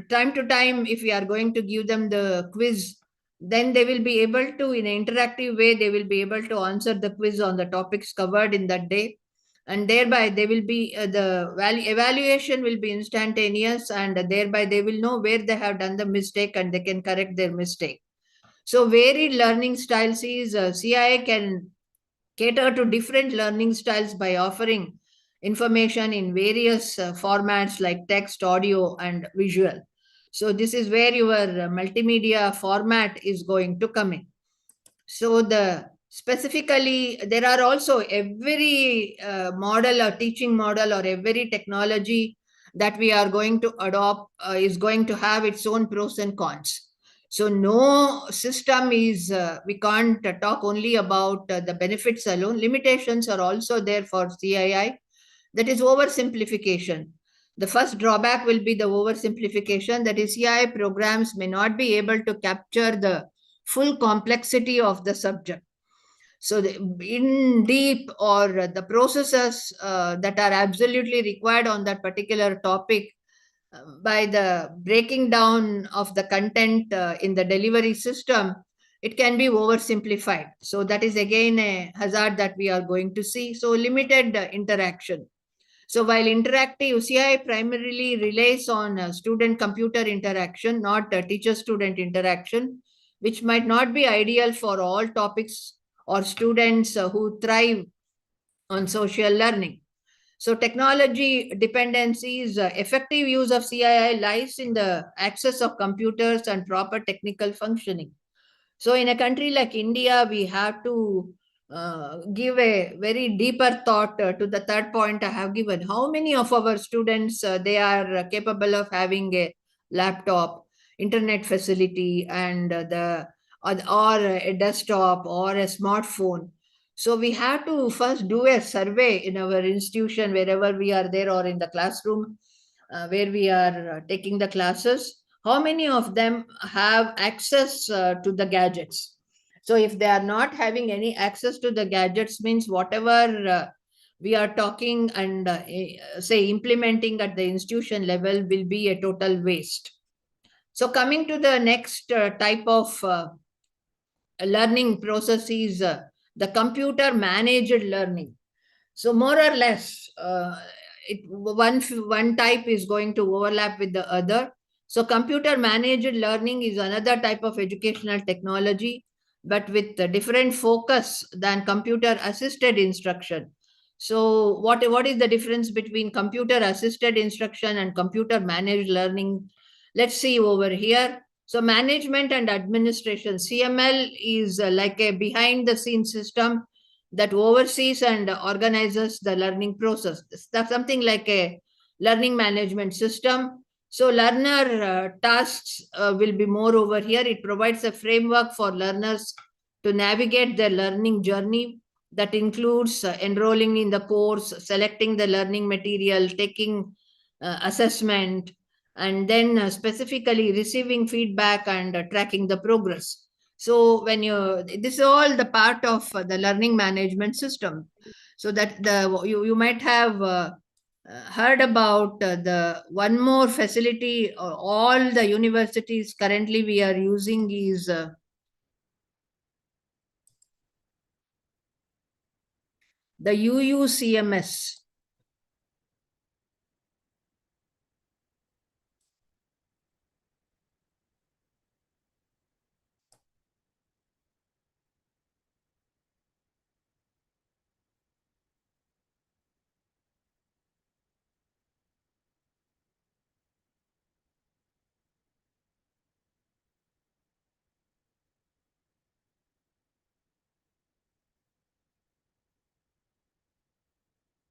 time to time, if we are going to give them the quiz, then they will be able to, in an interactive way, they will be able to answer the quiz on the topics covered in that day. And thereby they will be, evaluation will be instantaneous, and thereby they will know where they have done the mistake and they can correct their mistake. So varied learning styles is CII can cater to different learning styles by offering information in various formats like text, audio, and visual. So this is where your multimedia format is going to come in. So specifically, there are also every model or teaching model or every technology that we are going to adopt is going to have its own pros and cons. So no system is, we can't talk only about the benefits alone. Limitations are also there for CII. That is oversimplification. The first drawback will be the oversimplification. That is, CII programs may not be able to capture the full complexity of the subject. So in deep or the processes that are absolutely required on that particular topic, by the breaking down of the content in the delivery system, it can be oversimplified. So that is again a hazard that we are going to see. So limited interaction. So while interactive, CI primarily relies on student-computer interaction, not teacher-student interaction, which might not be ideal for all topics or students who thrive on social learning. So technology dependencies, effective use of CII lies in the access of computers and proper technical functioning. So in a country like India, we have to give a very deeper thought to the third point I have given. How many of our students, they are capable of having a laptop, internet facility, and or a desktop or a smartphone? So we have to first do a survey in our institution, wherever we are there, or in the classroom where we are taking the classes. How many of them have access to the gadgets? So if they are not having any access to the gadgets, means whatever we are talking and say implementing at the institution level will be a total waste. So coming to the next type of learning process is the computer managed learning. So more or less, one type is going to overlap with the other. So computer managed learning is another type of educational technology, but with a different focus than computer assisted instruction. So what is the difference between computer assisted instruction and computer managed learning? Let's see over here. So management and administration, CML is like a behind the scenes system that oversees and organizes the learning process. That's something like a learning management system. So learner tasks will be more over here. It provides a framework for learners to navigate their learning journey. That includes enrolling in the course, selecting the learning material, taking assessment, and then specifically receiving feedback and tracking the progress. So when this is all the part of the learning management system. So that you might have heard about the one more facility all the universities currently we are using is the UUCMS.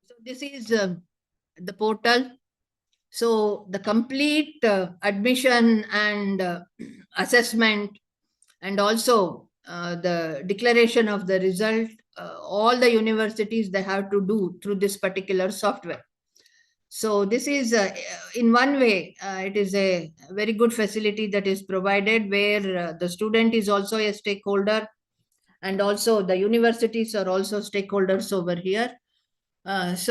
So this is the portal. So the complete admission and assessment, and also the declaration of the result, all the universities, they have to do through this particular software. So this is in one way, it is a very good facility that is provided, where the student is also a stakeholder, and also the universities are also stakeholders over here. Very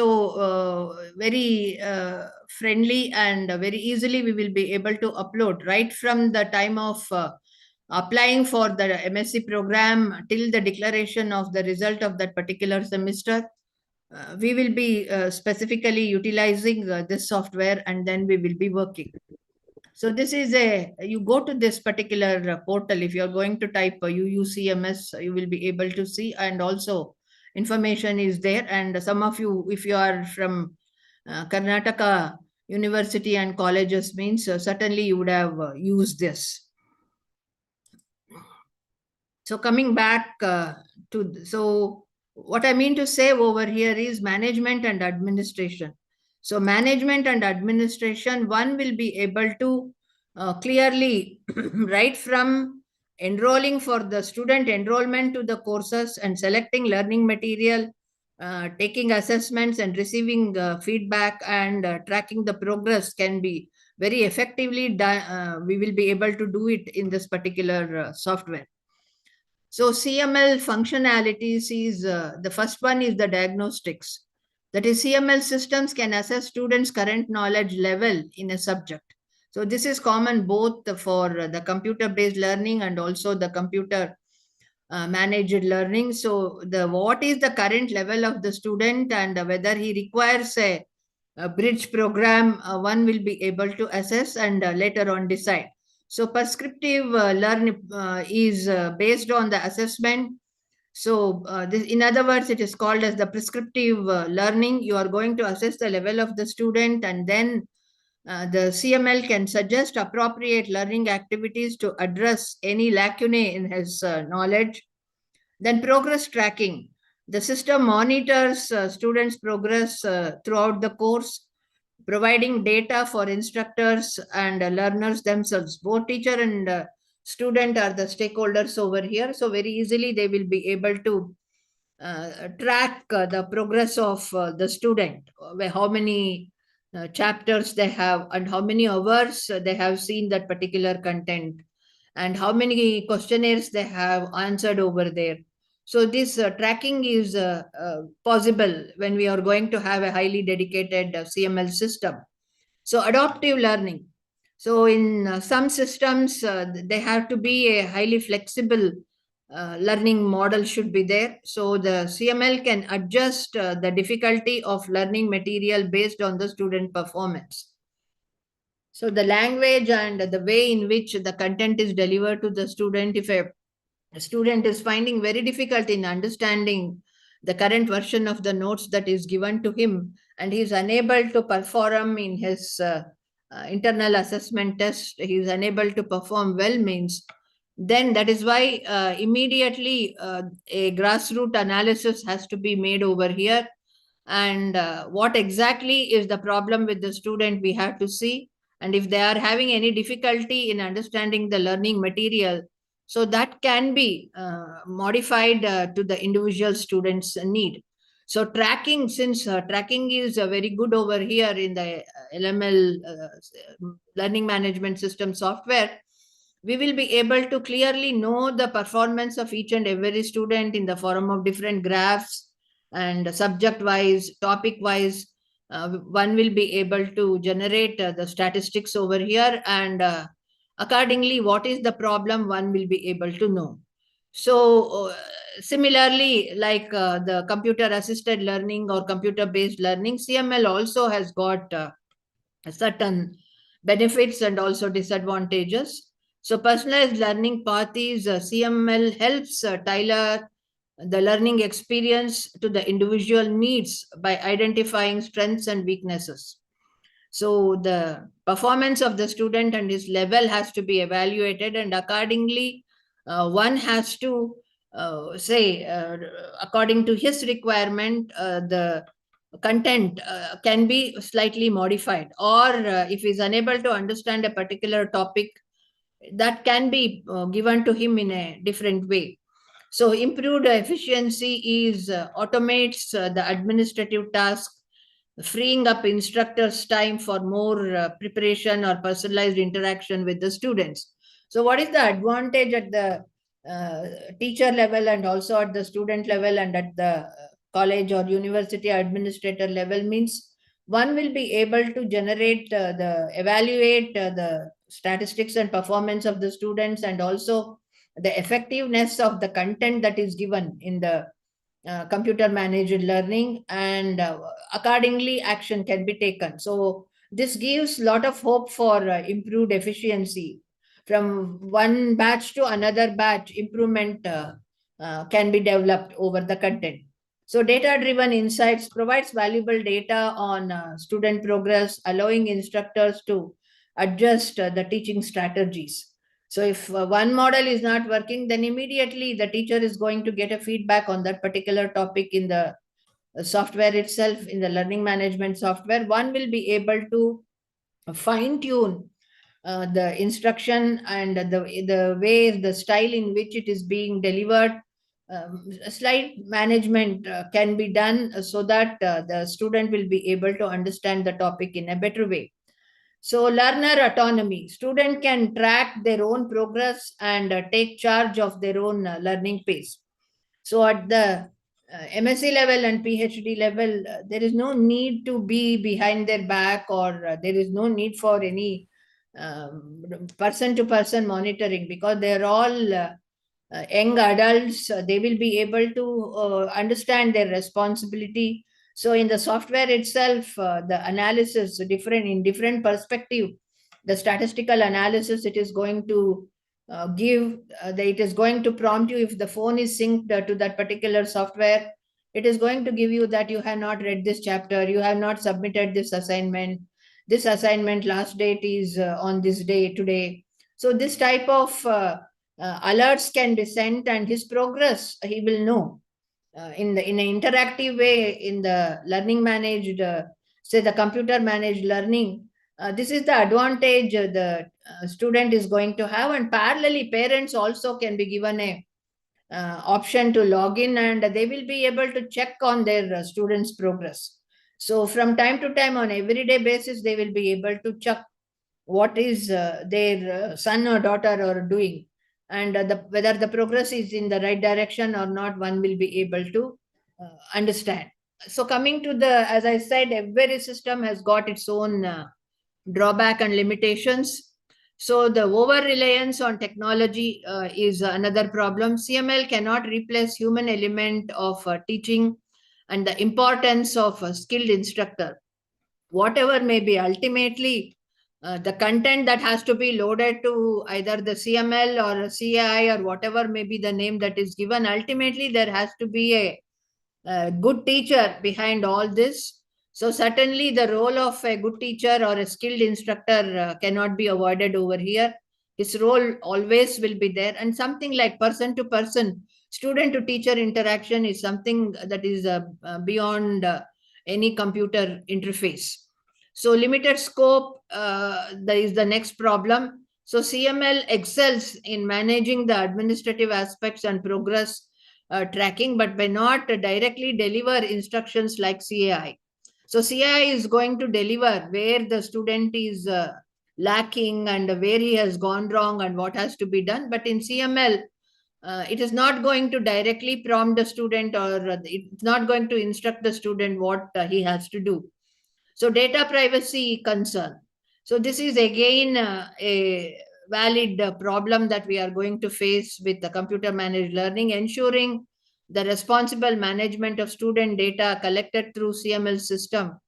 friendly, and very easily we will be able to upload right from the time of applying for the MSc program till the declaration of the result of that particular semester. We will be specifically utilizing this software, and then we will be working. So this is you go to this particular portal. If you're going to type UUCMS, you will be able to see, and also information is there. And some of you, if you are from Karnataka University and colleges, means certainly you would have used this. So coming back so what I mean to say over here is management and administration. So management and administration, one will be able to clearly right from enrolling for the student enrollment to the courses, and selecting learning material, taking assessments and receiving feedback, and tracking the progress can be very effectively done. We will be able to do it in this particular software. So CML functionalities is, the first one is the diagnostics. That is, CML systems can assess students' current knowledge level in a subject. So this is common both for the computer-based learning and also the computer managed learning. So what is the current level of the student, and whether he requires a bridge program, one will be able to assess and later on decide. So prescriptive learning is based on the assessment. So this, in other words, it is called as the prescriptive learning. You are going to assess the level of the student, and then the CML can suggest appropriate learning activities to address any lacunae in his knowledge. Then progress tracking. The system monitors students' progress throughout the course, providing data for instructors and learners themselves. Both teacher and student are the stakeholders over here. So very easily they will be able to track the progress of the student, how many chapters they have, and how many hours they have seen that particular content, and how many questionnaires they have answered over there. So this tracking is possible when we are going to have a highly dedicated CML system. So adaptive learning. So in some systems, they have to be a highly flexible learning model should be there. So the CML can adjust the difficulty of learning material based on the student performance. So the language and the way in which the content is delivered to the student, if a student is finding very difficult in understanding the current version of the notes that is given to him, and he is unable to perform in his internal assessment test, he is unable to perform well, means then that is why immediately a grassroots analysis has to be made over here. And what exactly is the problem with the student, we have to see. And if they are having any difficulty in understanding the learning material, so that can be modified to the individual student's need. So tracking, since tracking is very good over here in the LML learning management system software, we will be able to clearly know the performance of each and every student in the form of different graphs, and subject wise, topic wise. One will be able to generate the statistics over here, and accordingly, what is the problem, one will be able to know. So Similarly, like the computer assisted learning or computer based learning, CML also has got certain benefits and also disadvantages. So personalized learning path is CML helps tailor the learning experience to the individual needs by identifying strengths and weaknesses. So the performance of the student and his level has to be evaluated, and accordingly, one has to say, according to his requirement, the content can be slightly modified, or if he is unable to understand a particular topic, that can be given to him in a different way. So improved efficiency is automates the administrative task, freeing up instructors' time for more preparation or personalized interaction with the students. So what is the advantage at the teacher level and also at the student level and at the college or university administrator level means one will be able to generate evaluate the statistics and performance of the students and also the effectiveness of the content that is given in the computer managed learning, and accordingly action can be taken. So this gives a lot of hope for improved efficiency. From one batch to another batch, improvement can be developed over the content. So data-driven insights provides valuable data on student progress, allowing instructors to adjust the teaching strategies. So if one model is not working, then immediately the teacher is going to get a feedback on that particular topic in the software itself, in the learning management software. One will be able to fine tune the instruction and the way, the style in which it is being delivered. Slight management can be done so that the student will be able to understand the topic in a better way. So learner autonomy, student can track their own progress and take charge of their own learning pace. So at the MSc level and PhD level, there is no need to be behind their back, or there is no need for any person to person monitoring, because they're all young adults. They will be able to understand their responsibility. So in the software itself, the analysis in different perspective, the statistical analysis, it is going to it is going to prompt you if the phone is synced to that particular software. It is going to give you that you have not read this chapter, you have not submitted this assignment. This assignment last date is on this day today. So this type of alerts can be sent, and his progress he will know in an interactive way in the learning managed, say the computer managed learning. This is the advantage the student is going to have, and parallelly parents also can be given a option to log in, and they will be able to check on their students' progress. So from time to time, on everyday basis, they will be able to check what is their son or daughter are doing, and whether the progress is in the right direction or not, one will be able to understand. So coming to as I said, every system has got its own drawback and limitations. So the over-reliance on technology is another problem. CML cannot replace human element of teaching and the importance of a skilled instructor. Whatever may be, ultimately, the content that has to be loaded to either the CML or CAI or whatever may be the name that is given, ultimately there has to be a good teacher behind all this. So certainly the role of a good teacher or a skilled instructor cannot be avoided over here. His role always will be there, and something like person to person, student to teacher interaction is something that is beyond any computer interface. So limited scope, there is the next problem. So CML excels in managing the administrative aspects and progress tracking, but may not directly deliver instructions like CAI. So CAI is going to deliver where the student is lacking and where he has gone wrong and what has to be done. But in CML, it is not going to directly prompt the student, or it's not going to instruct the student what he has to do. So data privacy concern. So this is again a valid problem that we are going to face with the computer managed learning, ensuring the responsible management of student data collected through CML system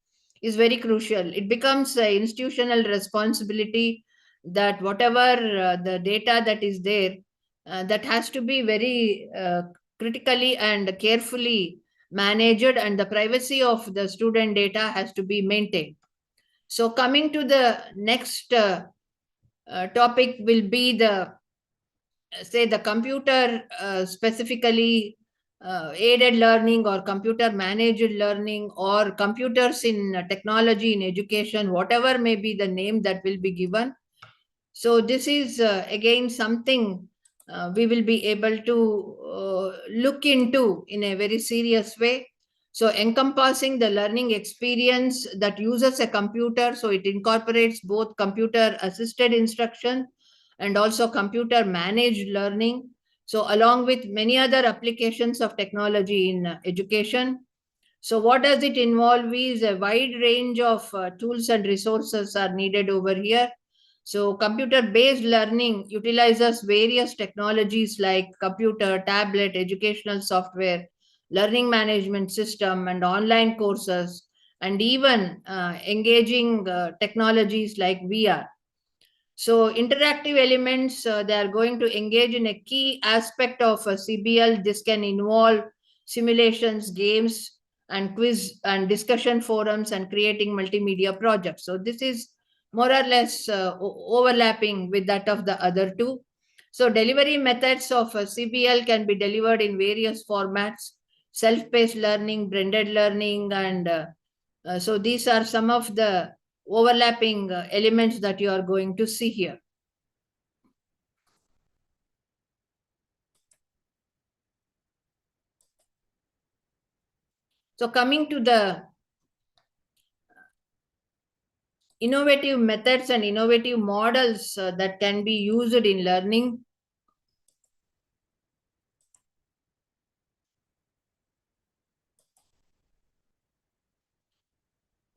is very crucial. It becomes an institutional responsibility that whatever the data that is there, that has to be very critically and carefully managed, and the privacy of the student data has to be maintained. So coming to the next topic will be the, say, the computer specifically aided learning or computer managed learning or computers in technology in education, whatever may be the name that will be given. So this is again something we will be able to look into in a very serious way. So encompassing the learning experience that uses a computer, so it incorporates both computer assisted instruction and also computer managed learning. So along with many other applications of technology in education. So what does it involve is a wide range of tools and resources are needed over here. So computer-based learning utilizes various technologies like computer, tablet, educational software, learning management system, and online courses, and even engaging technologies like VR. So interactive elements, they are going to engage in a key aspect of CBL. This can involve simulations, games, and quiz and discussion forums, and creating multimedia projects. So this is more or less overlapping with that of the other two. So delivery methods of CBL can be delivered in various formats: self-paced learning, blended learning, and so these are some of the overlapping elements that you are going to see here. So coming to the innovative methods and innovative models that can be used in learning.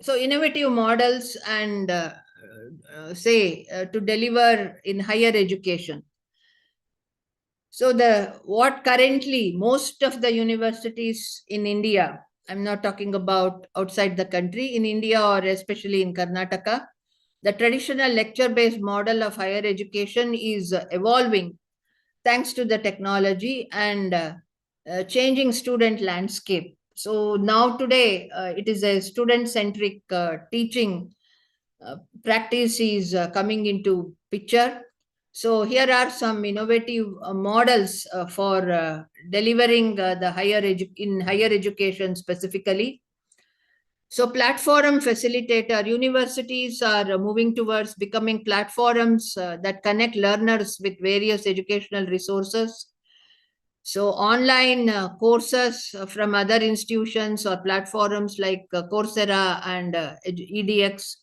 So innovative models and to deliver in higher education. So what currently most of the universities in India, I'm not talking about outside the country, in India or especially in Karnataka, the traditional lecture-based model of higher education is evolving thanks to the technology and changing student landscape. So now today, it is a student-centric teaching practice is coming into picture. So here are some innovative models for delivering the in higher education specifically. So platform facilitator, universities are moving towards becoming platforms that connect learners with various educational resources. So online courses from other institutions or platforms like Coursera and edX.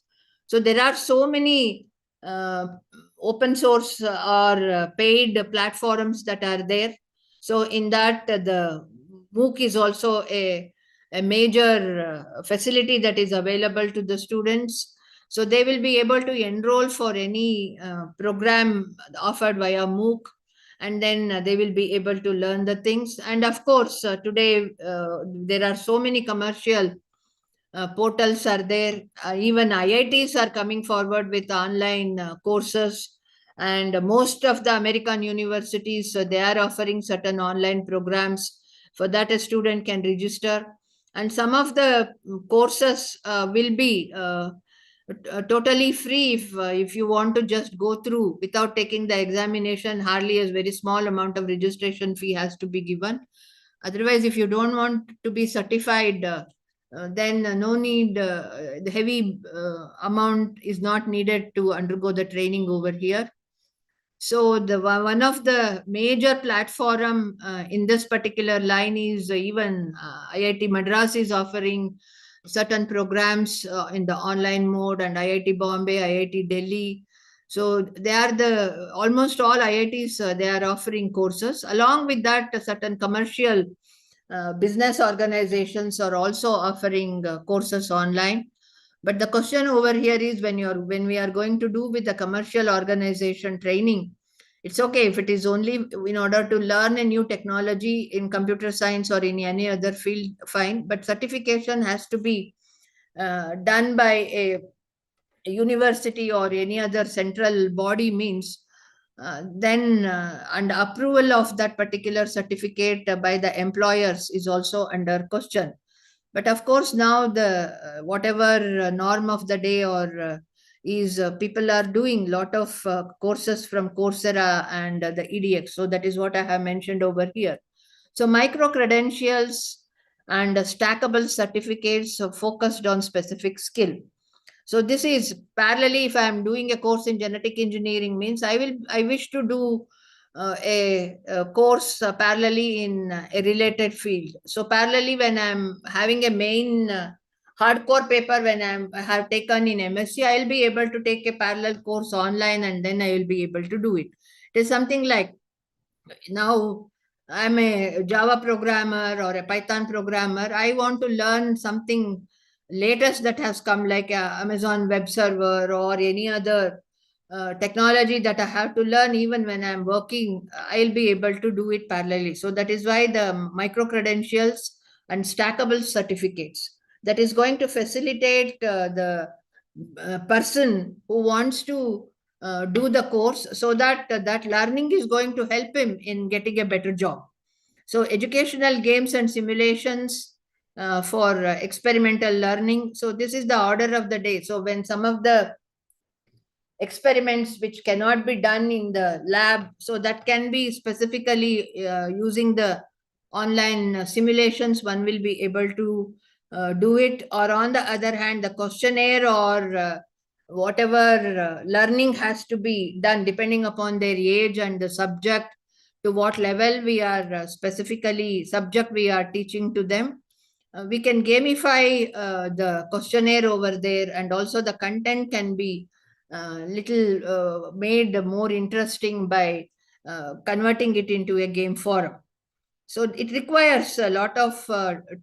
So there are so many open source or paid platforms that are there. So in that, the MOOC is also a major facility that is available to the students. So they will be able to enroll for any program offered via MOOC, and then they will be able to learn the things. And of course, today there are so many commercial portals are there. Even IITs are coming forward with online courses, and most of the American universities, they are offering certain online programs. For that, a student can register, and some of the courses will be totally free if you want to just go through without taking the examination. Hardly a very small amount of registration fee has to be given. Otherwise, if you don't want to be certified, then no need, the heavy amount is not needed to undergo the training over here. So one of the major platform in this particular line is even IIT Madras is offering certain programs in the online mode, and IIT Bombay, IIT Delhi. So they are almost all IITs, they are offering courses. Along with that, certain commercial business organizations are also offering courses online. But the question over here is when we are going to do with the commercial organization training, It's okay if it is only in order to learn a new technology in computer science or in any other field, fine. But certification has to be done by a university or any other central body means then and approval of that particular certificate by the employers is also under question. But of course, now the whatever norm of the day or is people are doing lot of courses from Coursera and the EDX. So that is what I have mentioned over here. So micro credentials and stackable certificates focused on specific skill. So this is parallelly, if I am doing a course in genetic engineering, means I wish to do a course parallelly in a related field. So parallelly, when I'm having a main hardcore paper, when I have taken in MSc, I'll be able to take a parallel course online, and then I will be able to do it. It is something like, now I'm a Java programmer or a Python programmer. I want to learn something latest that has come, like Amazon web server or any other technology that I have to learn. Even when I'm working, I'll be able to do it parallelly. So that is why the micro credentials and stackable certificates, that is going to facilitate the person who wants to do the course, so that that learning is going to help him in getting a better job. So educational games and simulations for experimental learning. So this is the order of the day. So when some of the experiments which cannot be done in the lab, so that can be specifically using the online simulations, one will be able to do it. Or on the other hand, the questionnaire or whatever learning has to be done depending upon their age and the subject, to what level we are specifically subject we are teaching to them. We can gamify the questionnaire over there, and also the content can be little made more interesting by converting it into a game forum. So it requires a lot of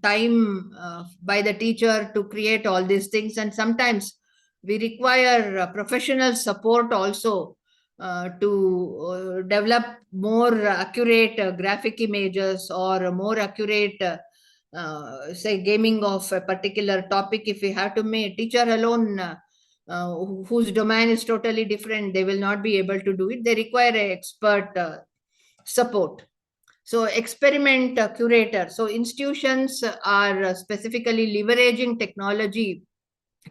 time by the teacher to create all these things, and sometimes we require professional support also to develop more accurate graphic images or more accurate say gaming of a particular topic. If we have to make teacher alone whose domain is totally different, they will not be able to do it. They require an expert support. So experiment curator. So institutions are specifically leveraging technology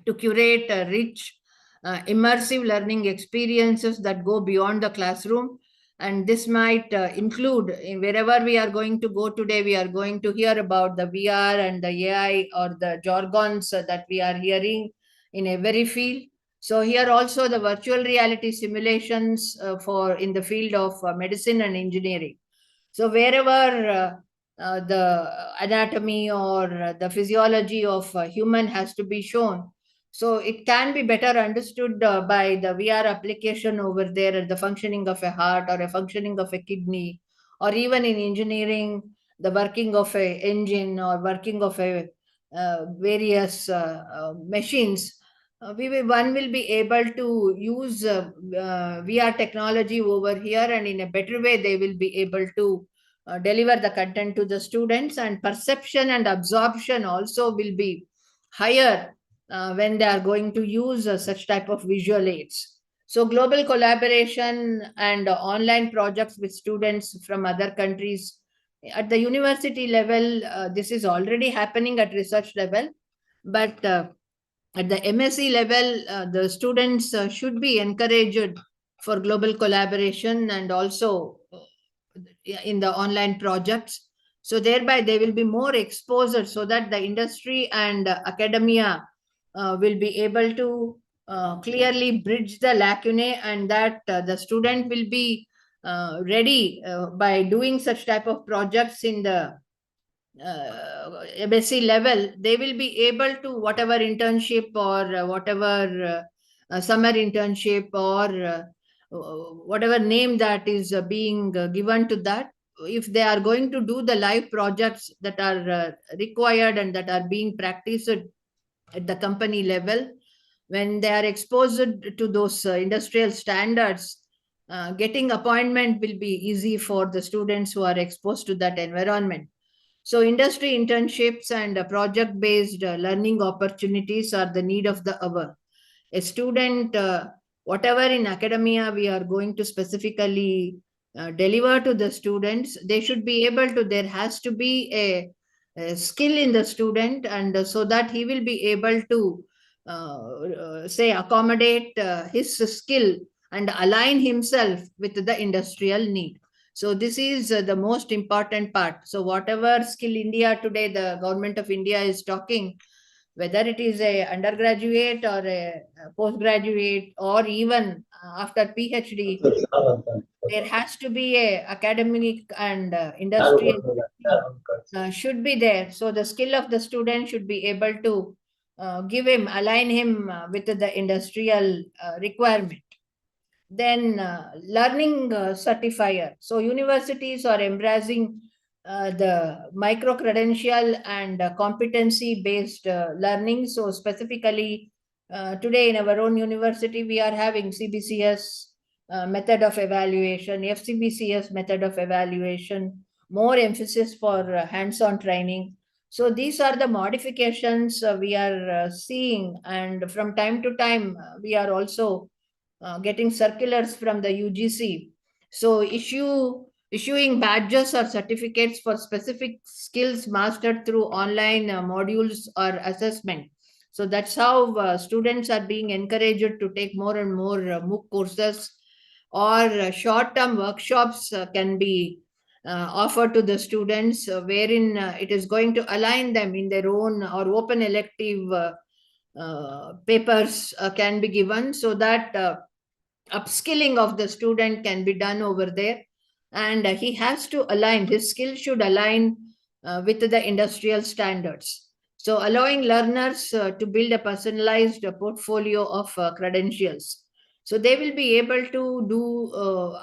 to curate rich, immersive learning experiences that go beyond the classroom. And this might include, wherever we are going to go today, we are going to hear about the VR and the AI or the jargons that we are hearing in every field. So here also the virtual reality simulations for in the field of medicine and engineering. So wherever the anatomy or the physiology of a human has to be shown, so it can be better understood by the VR application over there, the functioning of a heart or a functioning of a kidney, or even in engineering, the working of a engine or working of a various machines. One will be able to use VR technology over here, and in a better way they will be able to deliver the content to the students, and perception and absorption also will be higher when they are going to use such type of visual aids. So global collaboration and online projects with students from other countries. At the university level, this is already happening at research level, but at the MSc level, the students should be encouraged for global collaboration and also in the online projects. So thereby they will be more exposed, so that the industry and academia will be able to clearly bridge the lacunae, and that the student will be ready by doing such type of projects in the MSc level. They will be able to, whatever internship or whatever summer internship or whatever name that is being given to that, if they are going to do the live projects that are required and that are being practiced at the company level, when they are exposed to those industrial standards, getting appointment will be easy for the students who are exposed to that environment. So industry internships and project-based learning opportunities are the need of the hour. A student, whatever in academia we are going to specifically deliver to the students, they should be able to, there has to be a skill in the student, and so that he will be able to say accommodate his skill and align himself with the industrial need. So this is the most important part. So whatever skill India today, the government of India is talking, whether it is a undergraduate or a postgraduate or even after PhD, there has to be a academic and industrial should be there. So the skill of the student should be able to align him with the industrial requirement. Then learning certifier. So universities are embracing the micro credential and competency based learning. So specifically today in our own university, we are having CBCS method of evaluation, FCBCS method of evaluation, more emphasis for hands-on training. So these are the modifications we are seeing, and from time to time we are also getting circulars from the UGC. So issuing badges or certificates for specific skills mastered through online modules or assessment. So that's how students are being encouraged to take more and more MOOC courses, or short-term workshops can be offered to the students wherein it is going to align them in their own or open elective papers can be given, so that upskilling of the student can be done over there, and he has to align, his skill should align with the industrial standards. So allowing learners to build a personalized portfolio of credentials. So they will be able to do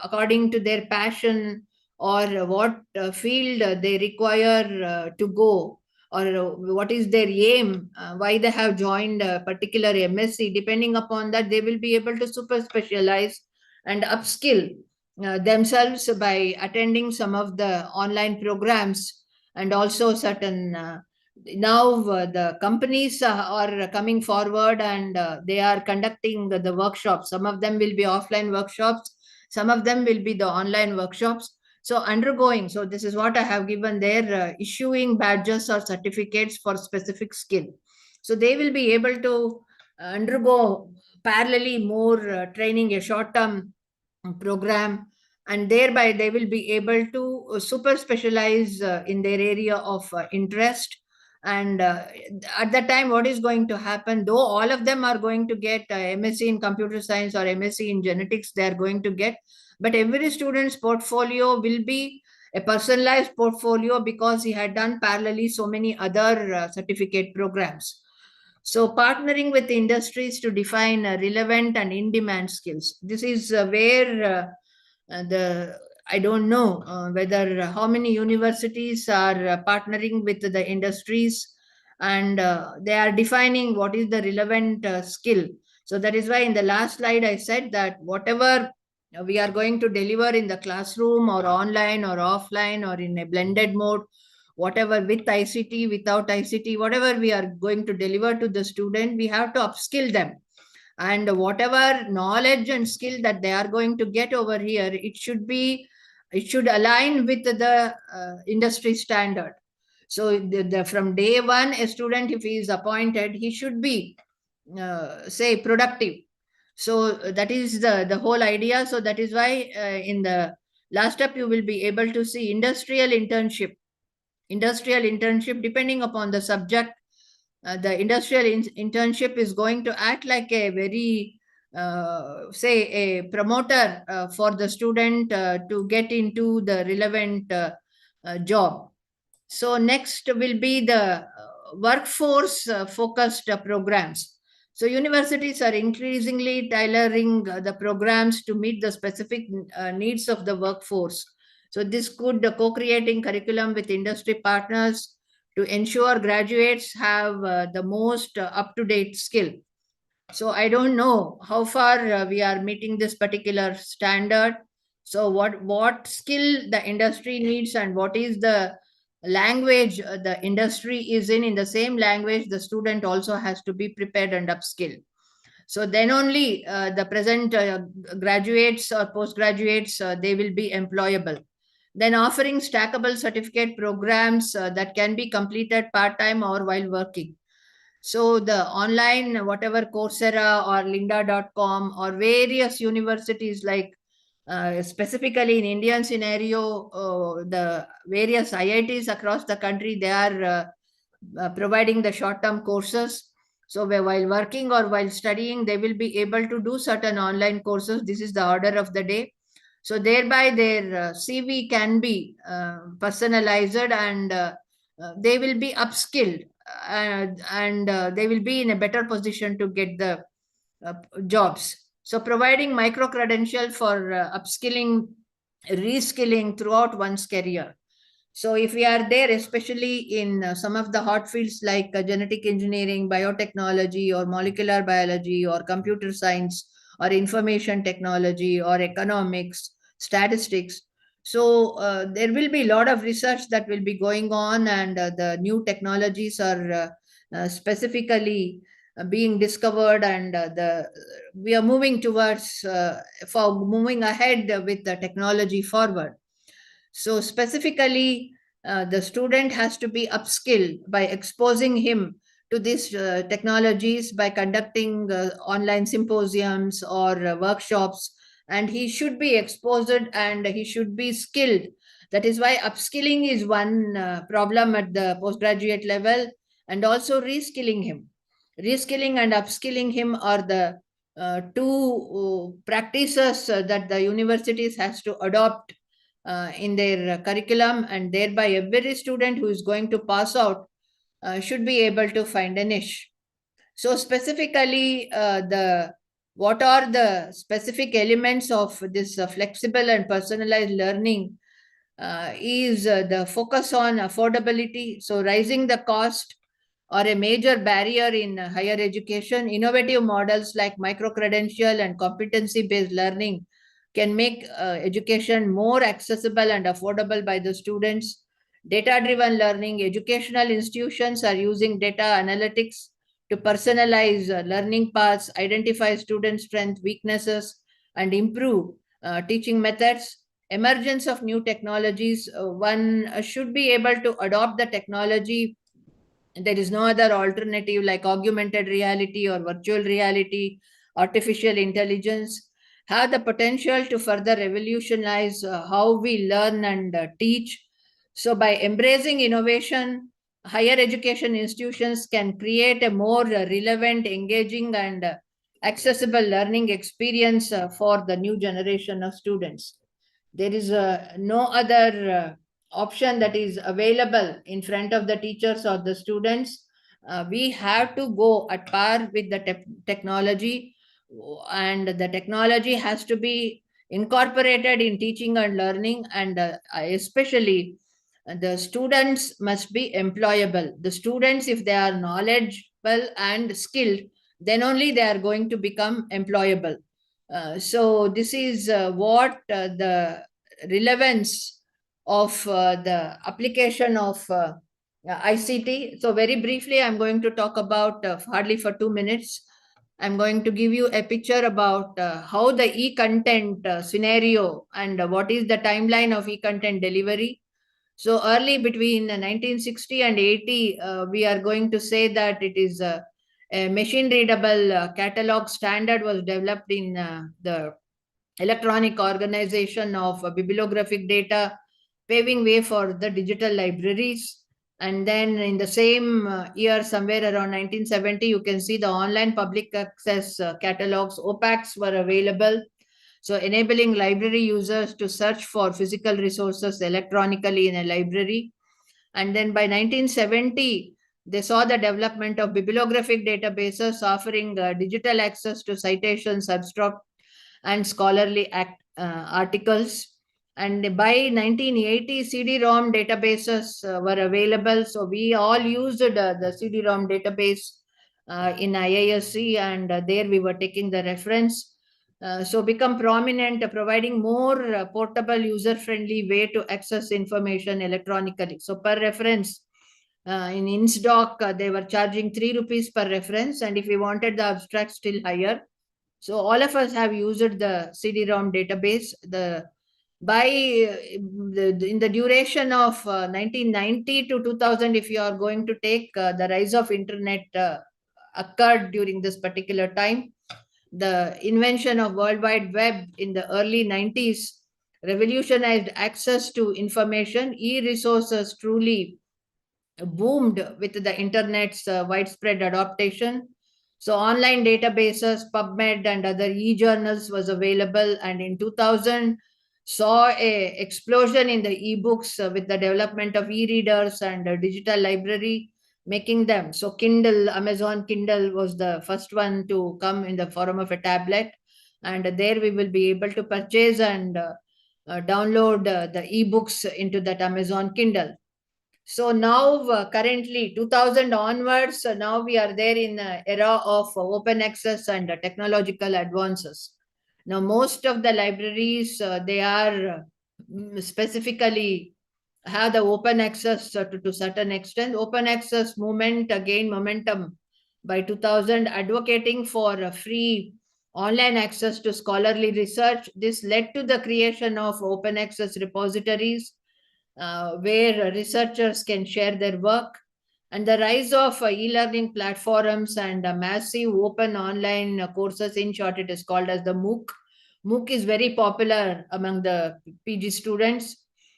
according to their passion or what field they require to go, or what is their aim, why they have joined a particular MSc. Depending upon that, they will be able to super specialize and upskill themselves by attending some of the online programs, and also certain now the companies are coming forward, and they are conducting the workshops. Some of them will be offline workshops, some of them will be the online workshops. So undergoing, so this is what I have given there, issuing badges or certificates for specific skill. So they will be able to undergo parallelly more training, a short-term program, and thereby they will be able to super specialize in their area of interest. And at that time, what is going to happen, though all of them are going to get MSc in computer science or MSc in genetics, they are going to get, but every student's portfolio will be a personalized portfolio because he had done parallelly so many other certificate programs. So partnering with industries to define relevant and in-demand skills. This is where I don't know whether how many universities are partnering with the industries, and they are defining what is the relevant skill. So that is why in the last slide I said that whatever we are going to deliver in the classroom or online or offline or in a blended mode, whatever with ICT, without ICT, whatever we are going to deliver to the student, we have to upskill them. And whatever knowledge and skill that they are going to get over here, it should align with the industry standard. So from day one, a student, if he is appointed, he should be say productive. So that is the whole idea. So that is why in the last step you will be able to see industrial internship, depending upon the subject. The industrial internship is going to act like a very say a promoter for the student to get into the relevant job. So next will be the workforce focused programs. So universities are increasingly tailoring the programs to meet the specific needs of the workforce. So this could co-creating curriculum with industry partners to ensure graduates have the most up-to-date skill. So I don't know how far we are meeting this particular standard. So what skill the industry needs and what is the language the industry is in the same language, the student also has to be prepared and upskilled. So then only the present graduates or postgraduates, they will be employable. Then offering stackable certificate programs that can be completed part-time or while working. So the online, whatever Coursera or lynda.com or various universities, like specifically in Indian scenario, the various IITs across the country, they are providing the short-term courses. So while working or while studying, they will be able to do certain online courses. This is the order of the day. So thereby their CV can be personalized, and they will be upskilled, and they will be in a better position to get the jobs. So providing micro credential for upskilling, reskilling throughout one's career. So if we are there, especially in some of the hot fields like genetic engineering, biotechnology, or molecular biology, or computer science, or information technology, or economics, statistics. So there will be a lot of research that will be going on, and the new technologies are specifically being discovered, and we are moving towards for moving ahead with the technology forward. So specifically, the student has to be upskilled by exposing him to these technologies by conducting online symposiums or workshops, and he should be exposed and he should be skilled. That is why upskilling is one problem at the postgraduate level, and also reskilling him. Reskilling and upskilling him are the two practices that the universities has to adopt in their curriculum, and thereby every student who is going to pass out should be able to find a niche. So specifically, what are the specific elements of this flexible and personalized learning is the focus on affordability. So rising the cost or a major barrier in higher education. Innovative models like micro-credential and competency-based learning can make education more accessible and affordable by the students. Data-driven learning. Educational institutions are using data analytics to personalize learning paths, identify student strengths, weaknesses, and improve teaching methods. Emergence of new technologies. One should be able to adopt the technology. There is no other alternative like augmented reality or virtual reality, artificial intelligence, have the potential to further revolutionize how we learn and teach. So by embracing innovation, higher education institutions can create a more relevant, engaging, and accessible learning experience for the new generation of students. There is no other option that is available in front of the teachers or the students. We have to go at par with the technology, and the technology has to be incorporated in teaching and learning, and especially the students must be employable. The students, if they are knowledgeable and skilled, then only they are going to become employable. So this is what the relevance of the application of ICT. So very briefly, I'm going to talk about hardly for 2 minutes. I'm going to give you a picture about how the e-content scenario and what is the timeline of e-content delivery. So early between 1960 and 80, we are going to say that it is a machine readable catalog standard was developed in the electronic organization of bibliographic data, paving way for the digital libraries. And then in the same year, somewhere around 1970, you can see the online public access catalogs, OPACs, were available. So enabling library users to search for physical resources electronically in a library. And then by 1970, they saw the development of bibliographic databases offering digital access to citations, abstract, and scholarly articles. And by 1980, CD-ROM databases were available. So we all used the CD-ROM database in IISc, and there we were taking the reference. so become prominent, providing more portable, user-friendly way to access information electronically. So per reference, in INSDoc, they were charging 3 rupees per reference, and if we wanted the abstract, still higher. So all of us have used the CD-ROM database. In the duration of 1990 to 2000, if you are going to take the rise of internet occurred during this particular time. The invention of World Wide Web in the early 90s revolutionized access to information. E-resources truly boomed with the internet's widespread adoption. So online databases, PubMed and other e-journals was available, and in 2000 saw a explosion in the e-books with the development of e-readers and digital library, making them. So Kindle, Amazon Kindle was the first one to come in the form of a tablet, and there we will be able to purchase and download the e-books into that Amazon Kindle. So now currently 2000 onwards, now we are there in an era of open access and technological advances. Now most of the libraries, they are specifically have the open access to certain extent. Open access movement gained momentum by 2000, advocating for free online access to scholarly research. This led to the creation of open access repositories where researchers can share their work, and the rise of e-learning platforms and massive open online courses. In short, it is called as the MOOC. MOOC is very popular among the PG students.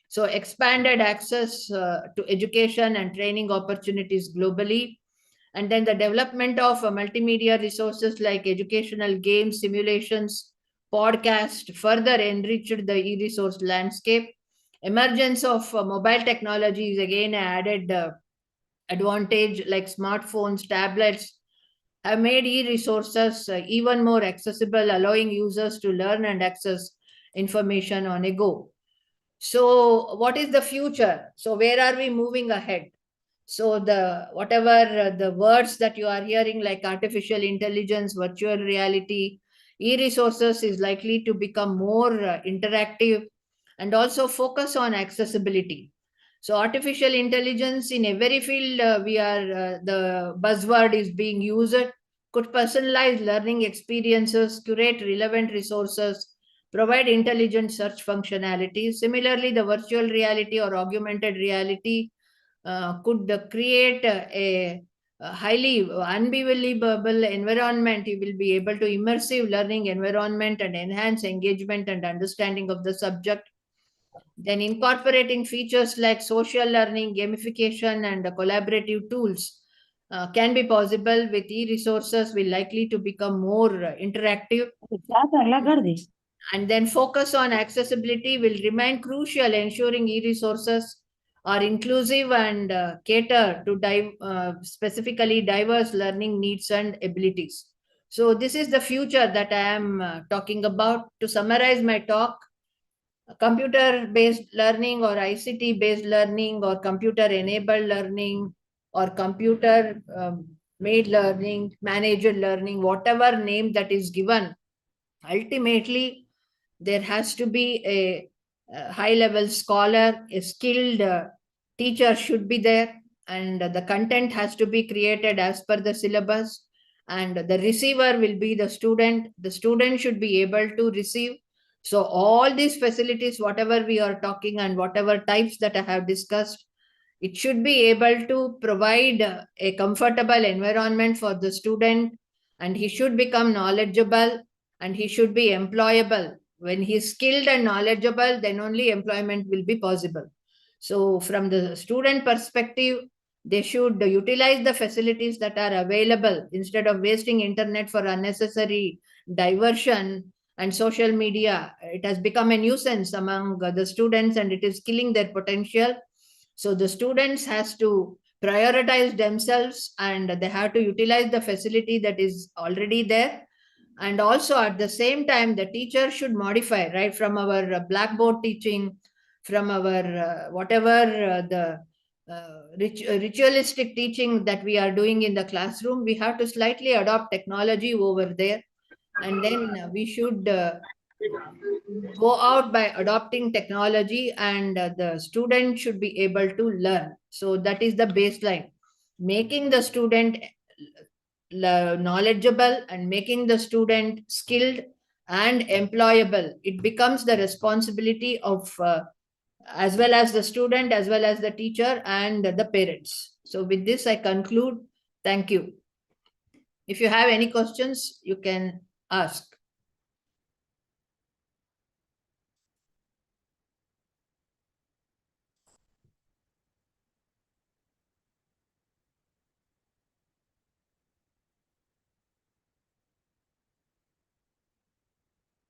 So expanded access to education and training opportunities globally. And then the development of multimedia resources like educational games, simulations, podcast further enriched the e-resource landscape. Emergence of mobile technology is again added advantage, like smartphones, tablets have made e-resources even more accessible, allowing users to learn and access information on a go. So what is the future? So where are we moving ahead? So whatever the words that you are hearing, like artificial intelligence, virtual reality, e-resources is likely to become more interactive and also focus on accessibility. So artificial intelligence in every field, the buzzword is being used, could personalize learning experiences, curate relevant resources, provide intelligent search functionality. Similarly, the virtual reality or augmented reality could create a highly unbelievable environment. You will be able to immersive learning environment and enhance engagement and understanding of the subject. Then incorporating features like social learning, gamification, and collaborative tools can be possible with e-resources will likely to become more interactive. And then focus on accessibility will remain crucial, ensuring e-resources are inclusive and cater to specifically diverse learning needs and abilities. So this is the future that I am talking about. To summarize my talk, computer-based learning or ICT-based learning or computer-enabled learning or computer-made learning, managed learning, whatever name that is given, ultimately there has to be a high-level scholar, a skilled teacher should be there, and the content has to be created as per the syllabus, and the receiver will be the student. The student should be able to receive. So all these facilities, whatever we are talking and whatever types that I have discussed, it should be able to provide a comfortable environment for the student, and he should become knowledgeable and he should be employable. When he is skilled and knowledgeable, then only employment will be possible. So from the student perspective, they should utilize the facilities that are available instead of wasting internet for unnecessary diversion and social media. It has become a nuisance among the students and it is killing their potential. So the students has to prioritize themselves and they have to utilize the facility that is already there. And also at the same time, the teacher should modify, right, from our blackboard teaching, from our ritualistic teaching that we are doing in the classroom, we have to slightly adopt technology over there. And then we should go out by adopting technology, and the student should be able to learn. So that is the baseline. Making the student knowledgeable and making the student skilled and employable, it becomes the responsibility of as well as the student, as well as the teacher and the parents. So with this, I conclude. Thank you. If you have any questions, you can ask.